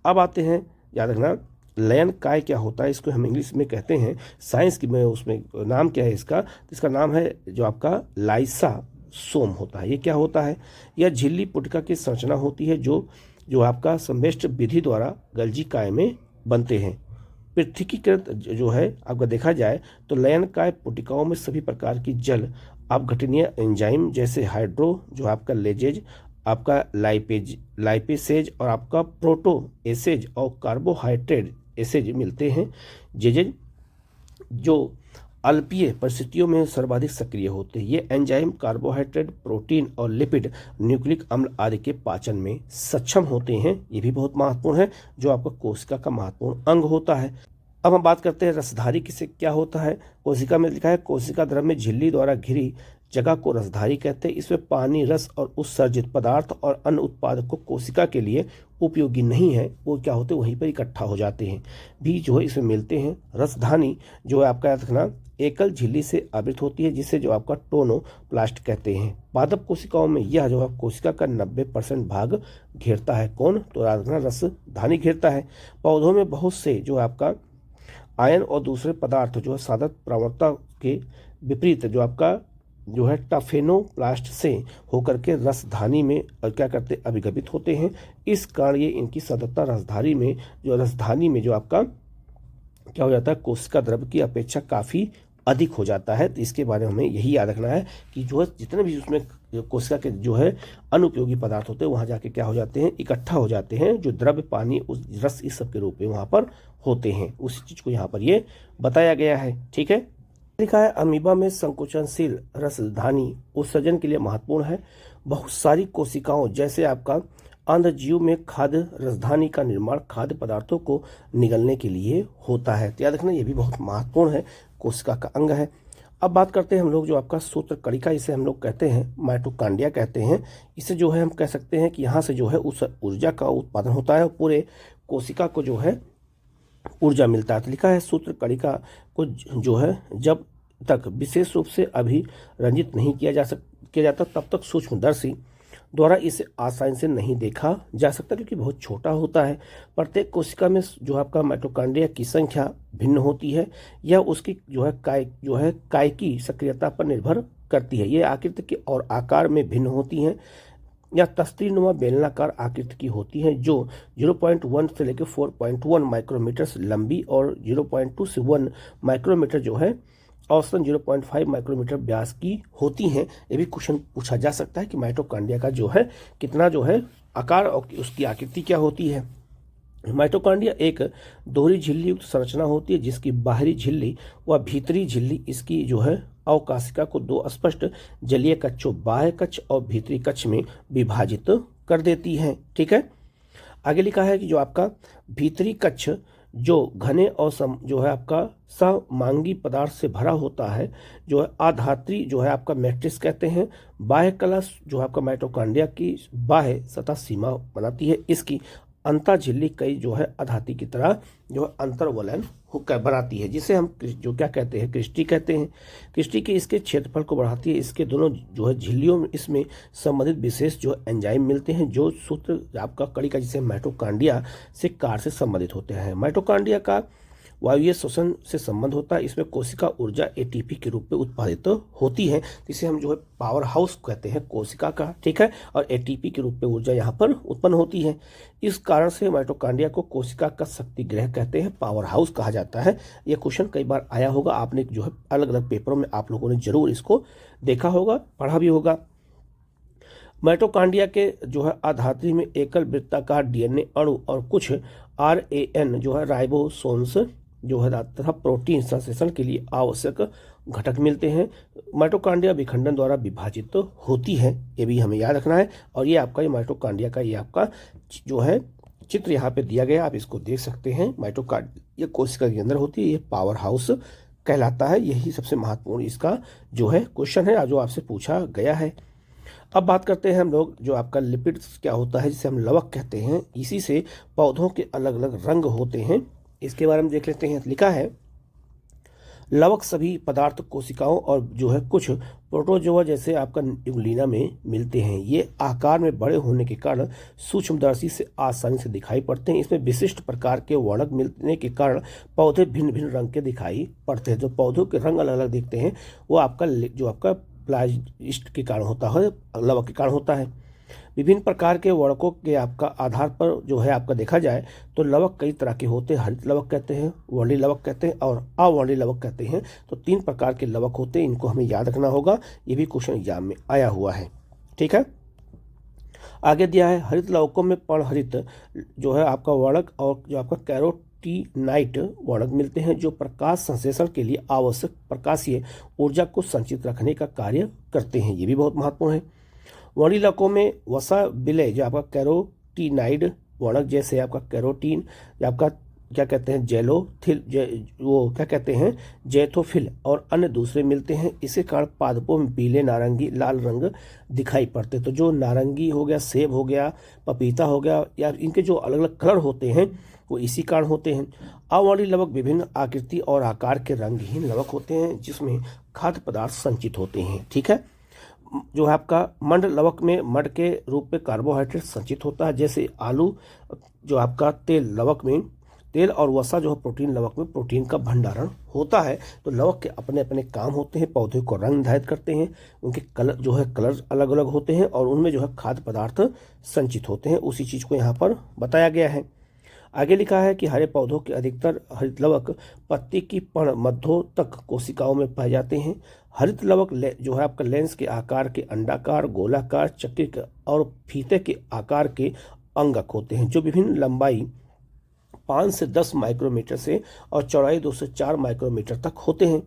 अब आते हैं, याद रखना लयन काय क्या होता है, इसको हम इंग्लिश में कहते हैं, साइंस की में उसमें नाम क्या है इसका नाम है आपका लाइसोसोम होता है। ये क्या होता है, यह झिल्ली पुटिका की संरचना होती है जो आपका संवेष्ट विधि द्वारा गल्जी काय में बनते हैं। पृथकीकृत आपका देखा जाए तो लयन काय पुटिकाओं में सभी प्रकार की जल अपघटनीय एंजाइम जैसे हाइड्रो आपका लेजेज, आपका लाइपेसेज और आपका प्रोटो एसेज और कार्बोहाइड्रेट एसेज मिलते हैं, जो अल्पीय परिस्थितियों में सर्वाधिक सक्रिय होते हैं। ये एंजाइम कार्बोहाइड्रेट, प्रोटीन और लिपिड, न्यूक्लिक अम्ल आदि के पाचन में सक्षम होते हैं। ये भी बहुत महत्वपूर्ण है, जो आपका कोशिका का महत्वपूर्ण अंग होता है। अब हम बात करते हैं रसधारी किसे क्या होता है। कोशिका में लिखा है कोशिका द्रव में झिल्ली द्वारा घिरी जगह को रसधारी कहते हैं। इसमें पानी, रस और उत्सर्जित पदार्थ और अन्य उत्पाद को कोशिका के लिए उपयोगी नहीं है, वो क्या होते हैं वहीं पर इकट्ठा हो जाते हैं भी इसमें मिलते हैं। रसधानी आपका याद रखना एकल झिल्ली से आवृत होती है, जिसे आपका टोनोप्लास्ट कहते हैं। पादप कोशिकाओं में यह कोशिका का 90% भाग घेरता है। कौन? तो याद रखना रसधानी घेरता है। पौधों में बहुत से आपका आयन और दूसरे पदार्थ साधक प्रवणता के विपरीत आपका जो है टफेनोप्लास्ट से होकर के रसधानी में क्या करते अभिगमित होते हैं। इस कारण ये इनकी सांद्रता रसधानी में जो आपका क्या हो जाता है, कोशिका द्रव्य की अपेक्षा काफ़ी अधिक हो जाता है। तो इसके बारे में हमें यही याद रखना है कि जो है जितने भी उसमें कोशिका के जो है अनुपयोगी पदार्थ होते हैं वहाँ जाके क्या हो जाते हैं, इकट्ठा हो जाते हैं, जो द्रव्य पानी उस रस इस सब के रूप में वहाँ पर होते हैं। उस चीज़ को यहाँ पर ये बताया गया है। ठीक है, लिखा है अमीबा में संकुचनशील रसधानी उत्सर्जन के लिए महत्वपूर्ण है। बहुत सारी कोशिकाओं जैसे आपका अंडजीव में खाद्य रसधानी का निर्माण खाद्य पदार्थों को निगलने के लिए होता है। तो याद रखना ये भी बहुत महत्वपूर्ण है, कोशिका का अंग है। अब बात करते हैं हम लोग जो आपका सूत्र कणिका, इसे हम लोग कहते हैं माइटोकांड्रिया कहते हैं। इसे जो है हम कह सकते हैं कि यहाँ से जो है उस ऊर्जा का उत्पादन होता है और पूरे कोशिका को जो है ऊर्जा मिलता है। तो लिखा है सूत्र कणिका को जो है जब तक विशेष रूप से अभिरंजित नहीं किया जाता तब तक सूक्ष्मदर्शी द्वारा इसे आसानी से नहीं देखा जा सकता, क्योंकि बहुत छोटा होता है। प्रत्येक कोशिका में जो आपका माइटोकांड्रिया की संख्या भिन्न होती है। यह उसकी जो है कायिकी सक्रियता पर निर्भर करती है। ये आकृति के और आकार में भिन्न होती हैं। या तस्तीरनुमा बेलनाकार आकृति की होती हैं जो 0.1 से लेकर 4.1 माइक्रोमीटर लंबी और 0.2 से 1 माइक्रोमीटर जो है औसतन 0.5 माइक्रोमीटर व्यास की होती हैं। ये भी क्वेश्चन पूछा जा सकता है कि माइटोकांड्रिया का जो है कितना जो है आकार और उसकी आकृति क्या होती है। माइटोकांड्रिया एक दोहरी झिल्ली युक्त संरचना होती है जिसकी बाहरी झिल्ली व भीतरी झिल्ली इसकी जो है अवकाशिका को दो स्पष्ट जलीय कक्षों बाह्य कक्ष और भीतरी कक्ष में विभाजित कर देती है। ठीक है, आगे लिखा है कि जो आपका भीतरी कक्ष जो घने और जो है आपका समांगी पदार्थ से भरा होता है, जो है आधात्री जो है आपका मैट्रिक्स कहते हैं। बाह्य कला जो आपका माइटोकांड्रिया की बाह्य सतह सीमा बनाती है। इसकी अंतः झिल्ली कई जो है अधाती की तरह जो है अंतर्वलन बनाती है, जिसे हम जो क्या कहते हैं क्रिस्टी कहते हैं। क्रिस्टी के इसके क्षेत्रफल को बढ़ाती है। इसके दोनों जो है झिल्लियों में इसमें संबंधित विशेष जो एंजाइम मिलते हैं जो सूत्र आपका कणिका जिसे माइटोकांड्रिया से कार से संबंधित होते हैं। माइटोकांड्रिया का वायुवीय श्वसन से संबंध होता है। इसमें कोशिका ऊर्जा एटीपी के रूप में उत्पादित होती है, जिसे हम जो है पावर हाउस कहते हैं कोशिका का। ठीक है, और एटीपी के रूप में ऊर्जा यहाँ पर उत्पन्न होती है। इस कारण से माइटोकांड्रिया को कोशिका का शक्ति गृह कहते हैं, पावर हाउस कहा जाता है। यह क्वेश्चन कई बार आया होगा, आपने जो है अलग अलग पेपरों में आप लोगों ने जरूर इसको देखा होगा, पढ़ा भी होगा। माइटोकांड्रिया के जो है आधात्री में एकल वृत्ताकार डीएनए अणु और कुछ आरएएन जो है राइबोसोम्स जो है तथा प्रोटीन संश्लेषण के लिए आवश्यक घटक मिलते हैं। माइटोकांड्रिया विखंडन द्वारा विभाजित होती है, ये भी हमें याद रखना है। और ये आपका ये माइटोकांड्रिया का ये आपका जो है चित्र यहाँ पे दिया गया, आप इसको देख सकते हैं। माइटोकांड्रिया कोशिका के अंदर होती है, ये पावर हाउस कहलाता है। यही सबसे महत्वपूर्ण इसका जो है क्वेश्चन है जो आपसे पूछा गया है। अब बात करते हैं हम लोग जो आपका लिपिड्स क्या होता है, जिसे हम लवक कहते हैं। इसी से पौधों के अलग अलग रंग होते हैं, इसके बारे में देख लेते हैं। लिखा है लवक सभी पदार्थ कोशिकाओं और जो है कुछ प्रोटोजोआ जैसे आपका यूग्लिना में मिलते हैं। ये आकार में बड़े होने के कारण सूक्ष्मदर्शी से आसानी से दिखाई पड़ते हैं। इसमें विशिष्ट प्रकार के वर्णक मिलने के कारण पौधे भिन्न भिन्न रंग के दिखाई पड़ते हैं। जो पौधों के रंग अलग अलग दिखते हैं वो आपका जो आपका प्लाजिस्ट के कारण होता है, लवक के कारण होता है। विभिन्न प्रकार के वर्णकों के आपका आधार पर जो है आपका देखा जाए तो लवक कई तरह के होते हैं। हरित लवक कहते हैं, वर्णी लवक कहते हैं और अवर्णी लवक कहते हैं। तो 3 प्रकार के लवक होते हैं, इनको हमें याद रखना होगा। ये भी क्वेश्चन एग्जाम में आया हुआ है। ठीक है, आगे दिया है हरित लवकों में पर्णहरित जो है आपका वर्णक और जो आपका कैरोटीनाइट वर्णक मिलते हैं, जो प्रकाश संश्लेषण के लिए आवश्यक प्रकाशीय ऊर्जा को संचित रखने का कार्य करते हैं। ये भी बहुत महत्वपूर्ण है। वर्णी लवकों में वसा विलय जो आपका कैरोटीनाइड वर्णक जैसे आपका कैरोटीन या आपका क्या कहते हैं जेलोथिल वो क्या कहते हैं जैथोफिल और अन्य दूसरे मिलते हैं। इसी कारण पादपों में पीले नारंगी लाल रंग दिखाई पड़ते। तो जो नारंगी हो गया, सेब हो गया, पपीता हो गया, या इनके जो अलग अलग कलर होते हैं वो इसी कारण होते हैं। अवर्णी लवक विभिन्न आकृति और आकार के रंगहीन लवक होते हैं जिसमें खाद्य पदार्थ संचित होते हैं। ठीक है, जो है आपका मंड लवक में मड के रूप में कार्बोहाइड्रेट संचित होता है, जैसे आलू। जो आपका तेल लवक में तेल और वसा जो है प्रोटीन लवक में प्रोटीन का भंडारण होता है। तो लवक के अपने अपने काम होते हैं, पौधे को रंग निर्धारित करते हैं, उनके कलर जो है कलर अलग अलग होते हैं और उनमें जो है खाद्य पदार्थ संचित होते हैं। उसी चीज़ को यहाँ पर बताया गया है। आगे लिखा है कि हरे पौधों के अधिकतर हरित लवक पत्ती की पण मध्यों तक कोशिकाओं में पाए जाते हैं। हरित लवक जो है आपका लेंस के आकार के, अंडाकार, गोलाकार, चक्री के और फीते के आकार के अंगक होते हैं, जो विभिन्न लंबाई 5 से 10 माइक्रोमीटर से और चौड़ाई 2 से 4 माइक्रोमीटर तक होते हैं।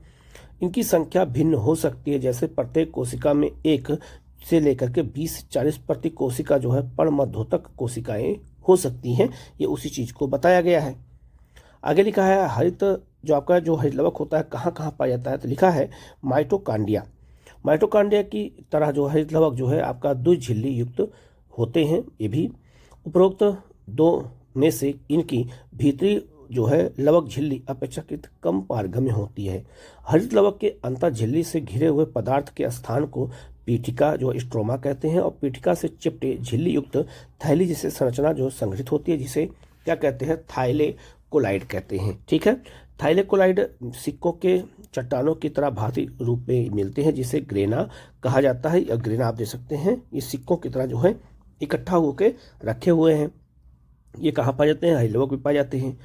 इनकी संख्या भिन्न हो सकती है, जैसे प्रत्येक कोशिका में 1 से लेकर के 20 से 40 प्रति कोशिका जो है पर्णमध्यों तक कोशिकाएं हो सकती हैं। ये उसी चीज को बताया गया है। आगे लिखा है हरित जो आपका जो हरित लवक होता है कहाँ कहाँ पाया जाता है, तो लिखा है माइटोकांड्रिया। माइटोकांड्रिया की तरह जो हरित लवक जो है आपका द्विझिल्ली युक्त होते हैं। ये भी उपरोक्त दो में से इनकी भीतरी जो है लवक झिल्ली अपेक्षाकृत कम पारगम्य होती है। हरित लवक के अंतर झिल्ली से घिरे हुए पदार्थ के स्थान को पीठिका जो स्ट्रोमा कहते हैं और पीठिका से चिपटे झिल्ली युक्त थैली जैसे संरचना जो संगठित होती है, जिसे क्या कहते हैं, थाइलेकोलाइड कहते हैं। ठीक है, थाइलेकोलाइड सिक्कों के चट्टानों की तरह भांति रूप में मिलते हैं, जिसे ग्रेना कहा जाता है। या ग्रेना आप दे सकते हैं। ये सिक्कों की तरह जो है इकट्ठा होकर रखे हुए हैं। ये कहाँ पाए जाते हैं, हरित लवक भी पाए जाते हैं।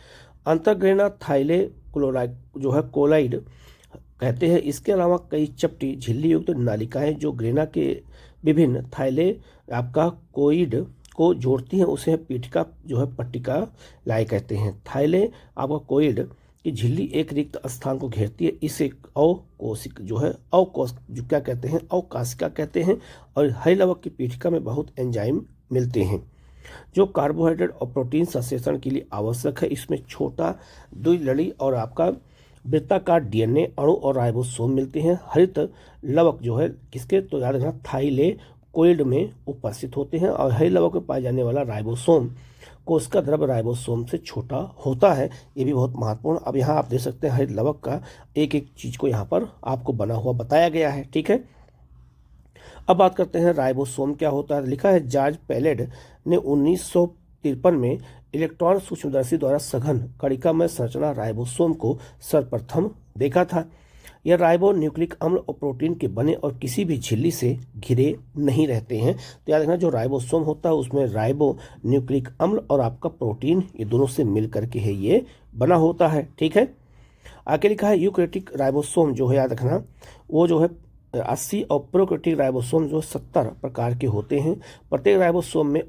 अंतर्ग्रेना थाइलेकोलाइड जो है कोलाइड कहते हैं। इसके अलावा कई चपटी झिल्ली युक्त नालिकाएं जो ग्रेना के विभिन्न थाइले आपका कोइड को जोड़ती हैं, उसे पीठिका जो है पट्टिका लाई कहते हैं। थाइले आपका कोइड की झिल्ली एक रिक्त स्थान को घेरती है। इसे अवकोशिक जो है जो क्या कहते हैं, अवकाशिका कहते हैं। और हरित लवक की पीठिका में बहुत एंजाइम मिलते हैं जो कार्बोहाइड्रेट और प्रोटीन संश्लेषण के लिए आवश्यक है। इसमें छोटा द्विलड़ी और आपका वृत्ताकार डीएनए अणु और राइबोसोम मिलते हैं। हरित लवक जो है किसके, तो याद रखना थाइलेकोइड में उपस्थित होते हैं। और हरित लवक में पाए जाने वाला राइबोसोम कोशिका द्रव्य राइबोसोम से छोटा होता है। ये भी बहुत महत्वपूर्ण। अब यहाँ आप देख सकते हैं हरित लवक का एक एक चीज को यहाँ पर आपको बना हुआ बताया गया है। ठीक है, अब बात करते हैं राइबोसोम क्या होता है। लिखा है जॉर्ज पैलेड ने 1953 में इलेक्ट्रॉन सूक्ष्मदर्शी द्वारा सघन कणिकामय संरचना राइबोसोम को सर्वप्रथम देखा था। यह राइबो न्यूक्लिक अम्ल और प्रोटीन के बने और किसी भी झिल्ली से घिरे नहीं रहते हैं। तो याद रखना जो राइबोसोम होता है उसमें राइबो न्यूक्लिक अम्ल और आपका प्रोटीन ये दोनों से मिल करके है ये बना होता है। ठीक है, आगे लिखा है यूकैरियोटिक राइबोसोम जो है याद रखना वो जो है 80 और प्रोकैरियोटिक राइबोसोम जो 70 प्रकार के होते हैं। प्रत्येक राइबोसोम में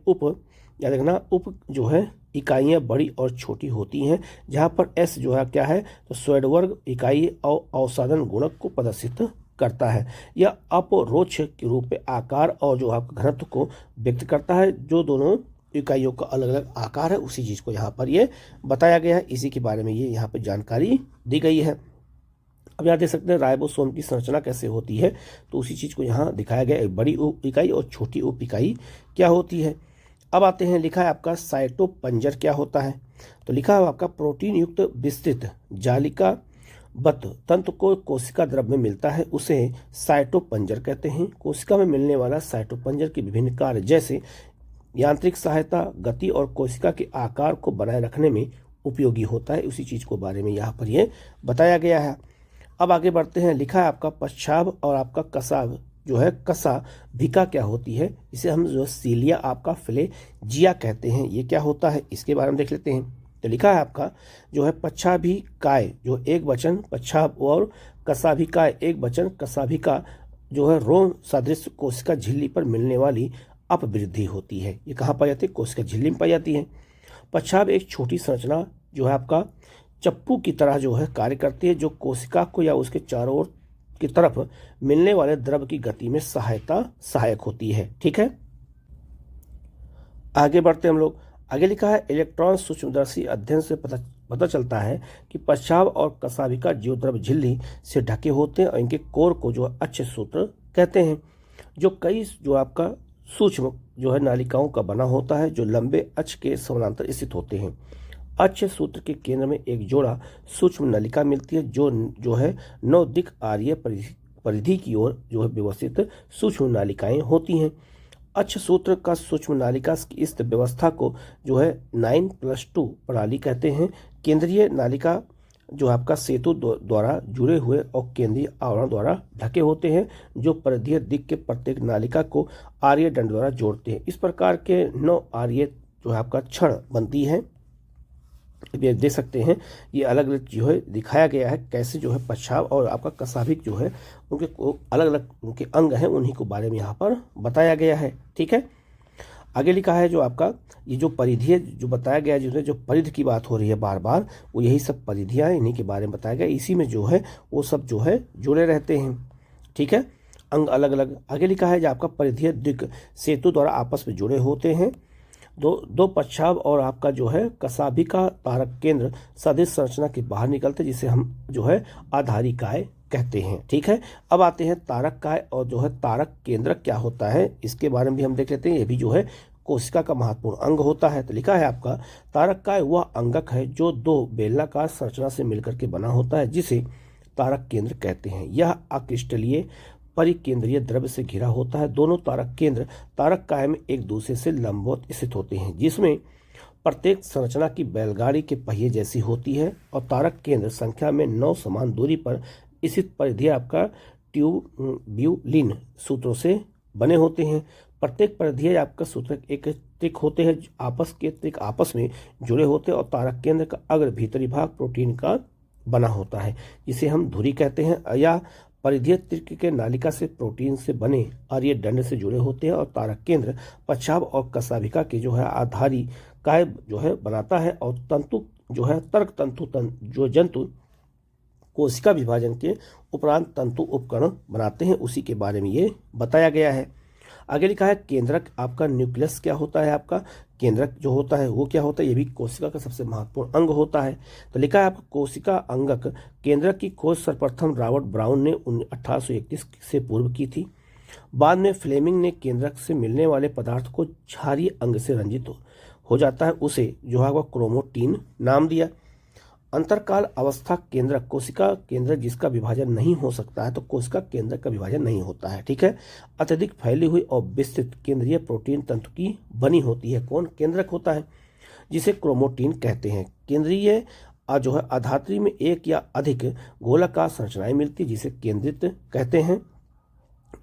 याद रखना उप जो है इकाइयां बड़ी और छोटी होती हैं, जहां पर एस जो है क्या है, तो स्वेडवर्ग इकाई और अवसादन गुणक को प्रदर्शित करता है। यह अपरोक्ष के रूप में आकार और जो आपका घनत्व को व्यक्त करता है। जो दोनों इकाइयों का अलग अलग आकार है उसी चीज को यहाँ पर ये बताया गया है। इसी के बारे में ये यहाँ पर जानकारी दी गई है। अब यहाँ देख सकते हैं राइबोसोम की संरचना कैसे होती है, तो उसी चीज को यहाँ दिखाया गया है। बड़ी उप इकाई और छोटी उप इकाई क्या होती है। अब आते हैं, लिखा है आपका साइटोपंजर क्या होता है। तो लिखा है आपका प्रोटीन युक्त विस्तृत जालिका बद्ध तंत्र को कोशिका द्रव्य में मिलता है, उसे साइटोपंजर कहते हैं। कोशिका में मिलने वाला साइटोपंजर के विभिन्न कार्य जैसे यांत्रिक सहायता, गति और कोशिका के आकार को बनाए रखने में उपयोगी होता है। उसी चीज को बारे में यहाँ पर यह बताया गया है। अब आगे बढ़ते हैं, लिखा है आपका पश्चाभ और आपका कसाव जो है कसाभिका क्या होती है। इसे हम जो सीलिया आपका फ्लेजिया कहते हैं। ये क्या होता है इसके बारे में देख लेते हैं। तो लिखा है आपका जो है पच्छाभिकाय जो एक वचन पच्छाभ और कसाभिकाय एक वचन कसाभिका जो है रोम सदृश कोशिका झिल्ली पर मिलने वाली अपवृद्धि होती है। ये कहाँ पाई जाती है, कोशिका झिल्ली में पाई जाती है। पच्छाभ एक छोटी संरचना जो है आपका चप्पू की तरह जो है कार्य करती है, जो कोशिका को या उसके चारों ओर की तरफ मिलने वाले द्रव की गति में सहायक होती है। ठीक है, आगे बढ़ते हम लोग। आगे लिखा है इलेक्ट्रॉन सूक्ष्मदर्शी अध्ययन से पता चलता है कि पश्चाभ और कसाभिका जीवद्रव्य झिल्ली से ढके होते हैं और इनके कोर को जो अच्छे सूत्र कहते हैं, जो कई जो आपका सूक्ष्म जो है नालिकाओं का बना होता है, जो लंबे अक्ष के समानांतर स्थित होते हैं। अक्ष सूत्र के केंद्र में एक जोड़ा सूक्ष्म नलिका मिलती है, जो है 9 दिक् आर्य परिधि की ओर जो है व्यवस्थित सूक्ष्म नालिकाएं होती हैं। अच्छ सूत्र का सूक्ष्म नालिका की इस व्यवस्था को जो है 9+2 प्रणाली कहते हैं। केंद्रीय नालिका जो आपका सेतु द्वारा जुड़े हुए और केंद्रीय आवरण द्वारा ढके होते हैं, जो परिधीय दिक् के प्रत्येक नालिका को आर्य दंड द्वारा जोड़ते हैं। इस प्रकार के 9 आर्य जो है आपका छड़ बनती है। ये देख सकते हैं, ये अलग अलग जो है दिखाया गया है कैसे जो है पश्चाव और आपका कसाभिक जो है उनके अलग अलग उनके अंग हैं, उन्हीं को बारे में यहाँ पर बताया गया है। ठीक है, आगे लिखा है जो आपका ये जो परिधि जो बताया गया है, जिसमें जो परिधि की बात हो रही है बार बार, वो यही सब परिधियाँ इन्हीं के बारे में बताया गया। इसी में जो है वो सब जो है जुड़े रहते हैं। ठीक है, अंग अलग अलग। आगे लिखा है जो आपका परिधीय दिक् सेतु द्वारा आपस में जुड़े होते हैं। दो पश्चाव और आपका जो है कसाभिका तारक केंद्र सदिश संरचना के बाहर निकलते, जिसे हम जो है आधारिकाय कहते हैं। ठीक है, अब आते हैं तारक काय और जो है तारक केंद्रक क्या होता है, इसके बारे में भी हम देख लेते हैं। ये भी जो है कोशिका का महत्वपूर्ण अंग होता है। तो लिखा है आपका तारक काय वह अंगक है जो 2 बेलनाकार संरचना से मिलकर के बना होता है, जिसे तारक केंद्र कहते हैं। यह अक्रिस्टलीय परिकेंद्रीय द्रव्य से घिरा होता है। दोनों तारक केंद्र तारक काय में एक दूसरे से लंबवत स्थित होते हैं, जिसमें प्रत्येक संरचना की बैलगाड़ी के पहिए जैसी होती है, और तारक केंद्र संख्या में 9 समान दूरी पर स्थित परिधि आपका ट्यूब्यूलिन सूत्रों से बने होते हैं। प्रत्येक परिधि आपका सूत्र एक त्रिक होते हैं, आपस के त्रिक आपस में जुड़े होते हैं, और तारक केंद्र का अग्र भीतरी भाग प्रोटीन का बना होता है, जिसे हम धुरी कहते हैं। या परिधीय त्रिक के नालिका से प्रोटीन से बने आर्य दंड से जुड़े होते हैं, और तारक केंद्र पश्चाव और कसाभिका के जो है आधारी काय जो है बनाता है, और तंतु जो है तर्क तंतु जो जंतु कोशिका विभाजन के उपरांत तंतु उपकरण बनाते हैं, उसी के बारे में ये बताया गया है। आगे लिखा है केंद्रक आपका न्यूक्लियस क्या होता है। आपका केंद्रक जो होता है वो क्या होता है, ये भी कोशिका का सबसे महत्वपूर्ण अंग होता है। तो लिखा है आपका कोशिका अंगक केंद्रक की खोज सर्वप्रथम रॉबर्ट ब्राउन ने 1831 से पूर्व की थी। बाद में फ्लेमिंग ने केंद्रक से मिलने वाले पदार्थ को क्षारीय अंग से रंजित हो जाता है, उसे जो है वह क्रोमोटीन नाम दिया। अंतरकाल अवस्था केंद्रक कोशिका केंद्रक जिसका विभाजन नहीं हो सकता है, तो कोशिका केंद्रक का विभाजन नहीं होता है। ठीक है, अत्यधिक फैली हुई और विस्तृत केंद्रीय प्रोटीन तंतु की बनी होती है। कौन केंद्रक होता है, जिसे क्रोमोटीन कहते हैं। केंद्रीय जो है आधात्री में एक या अधिक गोलाकार संरचनाएं मिलती, जिसे केंद्रित कहते हैं।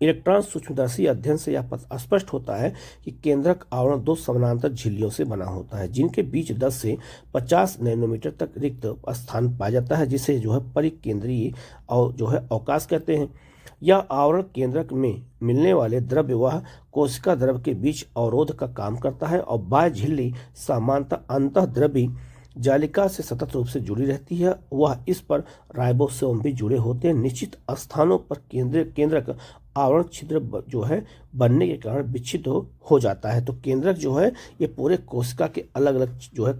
इलेक्ट्रॉन सूक्ष्मदर्शी अध्ययन से यह स्पष्ट होता है कि केंद्रक आवरण 2 समानांतर झिल्लियों से बना होता है, जिनके बीच 10 से 50 नैनोमीटर तक रिक्त स्थान पाया जाता है, जिसे जो है परिकेंद्रीय और जो है अवकाश कहते हैं। यह आवरण केंद्रक में मिलने वाले द्रव्य वह कोशिका द्रव्य के बीच अवरोध का काम करता है, और बाह्य झिल्ली सामान्यतः अंतःद्रवी जालिका से सतत रूप से जुड़ी रहती है। वह इस पर राइबोसोम भी जुड़े होते हैं। निश्चित स्थानों पर केंद्रक आवरण छिद्र जो है बनने के कारण विच्छिन्न हो जाता है। तो केंद्रक जो है ये पूरे कोशिका के अलग अलग जो है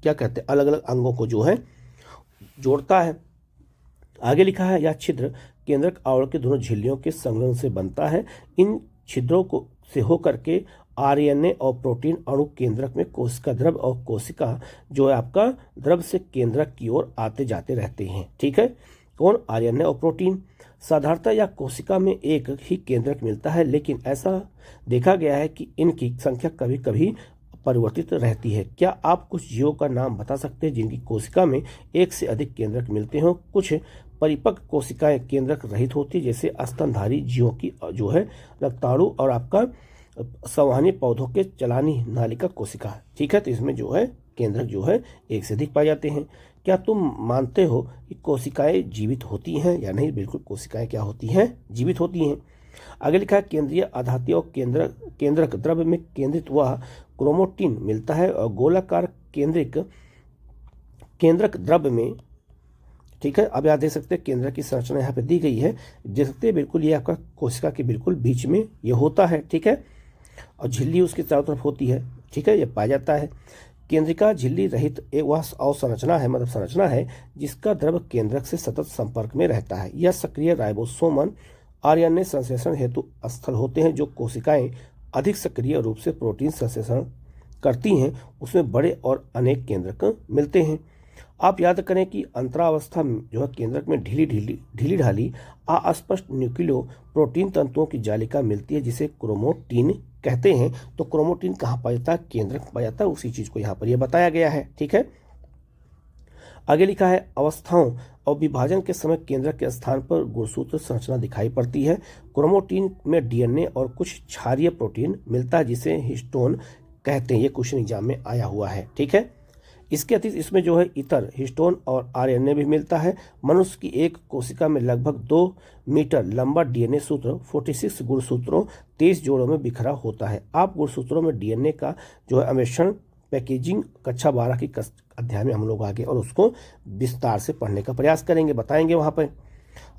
क्या कहते हैं अलग अलग अंगों को जो है जोड़ता है। आगे लिखा है यह छिद्र केंद्रक आवरण के दोनों झिल्लियों के संलग्न से बनता है। इन छिद्रों को से होकर के आरएनए और प्रोटीन अणु केंद्रक में कोशिका द्रव्य और कोशिका जो है आपका द्रव्य से केंद्रक की ओर आते जाते रहते हैं। ठीक है, कौन आरएनए और प्रोटीन। साधारणतः या कोशिका में एक ही केंद्रक मिलता है, लेकिन ऐसा देखा गया है कि इनकी संख्या कभी कभी परिवर्तित रहती है। क्या आप कुछ जीवों का नाम बता सकते हैं जिनकी कोशिका में एक से अधिक केंद्रक मिलते हों। कुछ परिपक्व कोशिकाएं केंद्रक रहित होती है, जैसे स्तनधारी जीवों की जो है रक्ताणु और आपका संवहनी पौधों के चलानी नालिका कोशिका। ठीक है, तो इसमें जो है केंद्रक जो है एक से अधिक पाए जाते हैं। क्या तुम मानते हो कि कोशिकाएं जीवित होती हैं या नहीं। बिल्कुल, कोशिकाएं क्या होती हैं, जीवित होती हैं। आगे लिखा है केंद्रीय आधाती और केंद्रक द्रव्य में केंद्रित वह क्रोमोटीन मिलता है, और गोलाकार केंद्रक द्रव्य में। ठीक है, अब यहाँ देख सकते हैं केंद्रक की संरचना यहाँ पे दी गई है, देख सकते हैं बिल्कुल ये आपका कोशिका के बिल्कुल बीच में ये होता है। ठीक है, और झिल्ली उसके चारों तरफ होती है। ठीक है, ये पाया जाता है। केंद्रिका झिल्ली रहित एक वह अवसंरचना है, मतलब संरचना है जिसका द्रव्य केंद्रक से सतत संपर्क में रहता है। यह सक्रिय राइबोसोमन आरएनए संश्लेषण हेतु स्थल होते हैं। जो कोशिकाएं अधिक सक्रिय रूप से प्रोटीन संश्लेषण करती हैं, उसमें बड़े और अनेक केंद्रक मिलते हैं। आप याद करें कि अंतरावस्था जो है केंद्रक में ढीली ढाली अस्पष्ट न्यूक्लियो प्रोटीन तंतुओं की जालिका मिलती है जिसे क्रोमोटीन कहते हैं। तो क्रोमोटीन कहाँ पाया जाता है? केंद्रक पाया जाता है। उसी चीज को यहाँ पर यह बताया गया है। ठीक है, आगे लिखा है अवस्थाओं और विभाजन के समय केंद्रक के स्थान पर गुणसूत्र संरचना दिखाई पड़ती है। क्रोमोटीन में डीएनए और कुछ क्षारीय प्रोटीन मिलता है जिसे हिस्टोन कहते हैं। ये क्वेश्चन एग्जाम में आया हुआ है। ठीक है, इसके अतिरिक्त इसमें जो है इतर हिस्टोन और आरएनए भी मिलता है। मनुष्य की एक कोशिका में लगभग 2 मीटर लंबा डीएनए सूत्र 46 गुणसूत्रों 23 जोड़ों में बिखरा होता है। आप गुणसूत्रों में डीएनए का जो है अन्वेषण पैकेजिंग कक्षा 12 की अध्याय में हम लोग आगे और उसको विस्तार से पढ़ने का प्रयास करेंगे, बताएंगे वहां पर।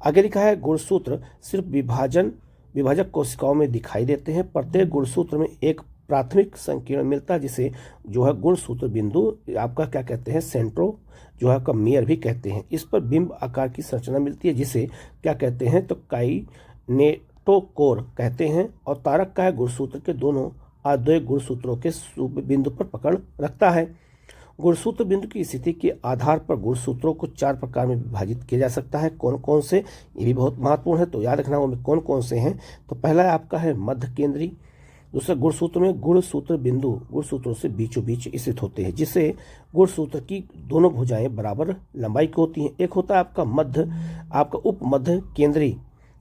आगे लिखा है गुणसूत्र सिर्फ विभाजक कोशिकाओं में दिखाई देते हैं। प्रत्येक गुणसूत्र में एक प्राथमिक संकीर्ण मिलता है जिसे जो है गुणसूत्र बिंदु आपका क्या कहते हैं? सेंट्रो जो है आपका मेयर भी कहते हैं। इस पर बिंब आकार की संरचना मिलती है जिसे क्या कहते हैं? तो काइनेटोकोर कहते हैं। और तारक का है गुणसूत्र के दोनों आद्वैय गुणसूत्रों के बिंदु पर पकड़ रखता है। गुणसूत्र बिंदु की स्थिति के आधार पर गुणसूत्रों को 4 प्रकार में विभाजित किया जा सकता है। कौन कौन से? ये भी बहुत महत्वपूर्ण है, तो याद रखना वो में कौन कौन से हैं। तो पहला आपका है मध्य केंद्री। दूसरा गुणसूत्र में गुणसूत्र बिंदु गुणसूत्रों से बीचों बीच स्थित होते हैं जिससे गुणसूत्र की दोनों भुजाएं बराबर लंबाई की होती हैं। एक होता है आपका उप मध्य केंद्री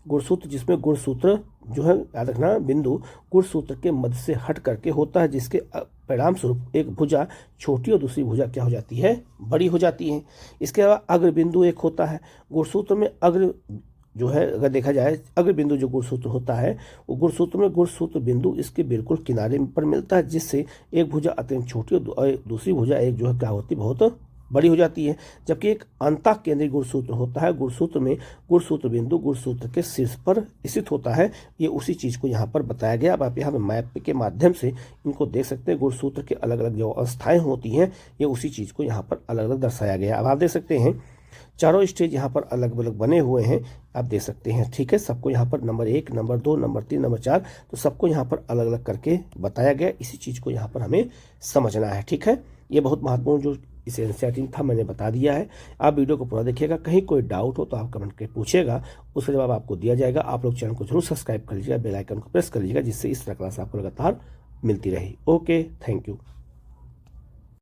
गुणसूत्र जिसमें गुणसूत्र जो है याद रखना बिंदु गुणसूत्र के मध्य से हट करके होता है जिसके परिणाम स्वरूप एक भुजा छोटी और दूसरी भुजा क्या हो जाती है? बड़ी हो जाती है। इसके अलावा अग्र बिंदु एक होता है। गुणसूत्र में अग्र जो है अगर देखा जाए अग्र बिंदु जो गुणसूत्र होता है वो गुणसूत्र में गुणसूत्र बिंदु इसके बिल्कुल किनारे पर मिलता है जिससे एक भुजा अत्यंत छोटी और दूसरी भुजा एक जो है क्या होती है? बहुत बड़ी हो जाती है। जबकि एक अंतः केंद्रीय गुणसूत्र होता है। गुणसूत्र में गुणसूत्र बिंदु गुणसूत्र के शीर्ष पर स्थित होता है। ये उसी चीज को यहाँ पर बताया गया। अब आप यहाँ मैप के माध्यम से इनको देख सकते हैं। गुणसूत्र के अलग अलग जो अवस्थाएं होती हैं ये उसी चीज को यहाँ पर अलग अलग दर्शाया गया। अब आप देख सकते हैं चारों स्टेज यहाँ पर अलग अलग बने हुए हैं, आप देख सकते हैं। ठीक है, सबको यहाँ पर नंबर 1, नंबर 2, नंबर 3, नंबर 4 तो सबको यहाँ पर अलग अलग करके बताया गया। इसी चीज को यहाँ पर हमें समझना है। ठीक है, ये बहुत महत्वपूर्ण जो इस एनसीईआरटी था मैंने बता दिया है। आप वीडियो को पूरा देखिएगा। कहीं कोई डाउट हो तो आप कमेंट करके पूछिएगा, उसका जवाब आपको दिया जाएगा। आप लोग चैनल को जरूर सब्सक्राइब कर लीजिएगा, बेल आइकन को प्रेस कर लीजिएगा जिससे इस तरह क्लास आपको लगातार मिलती रहे। Okay, thank you.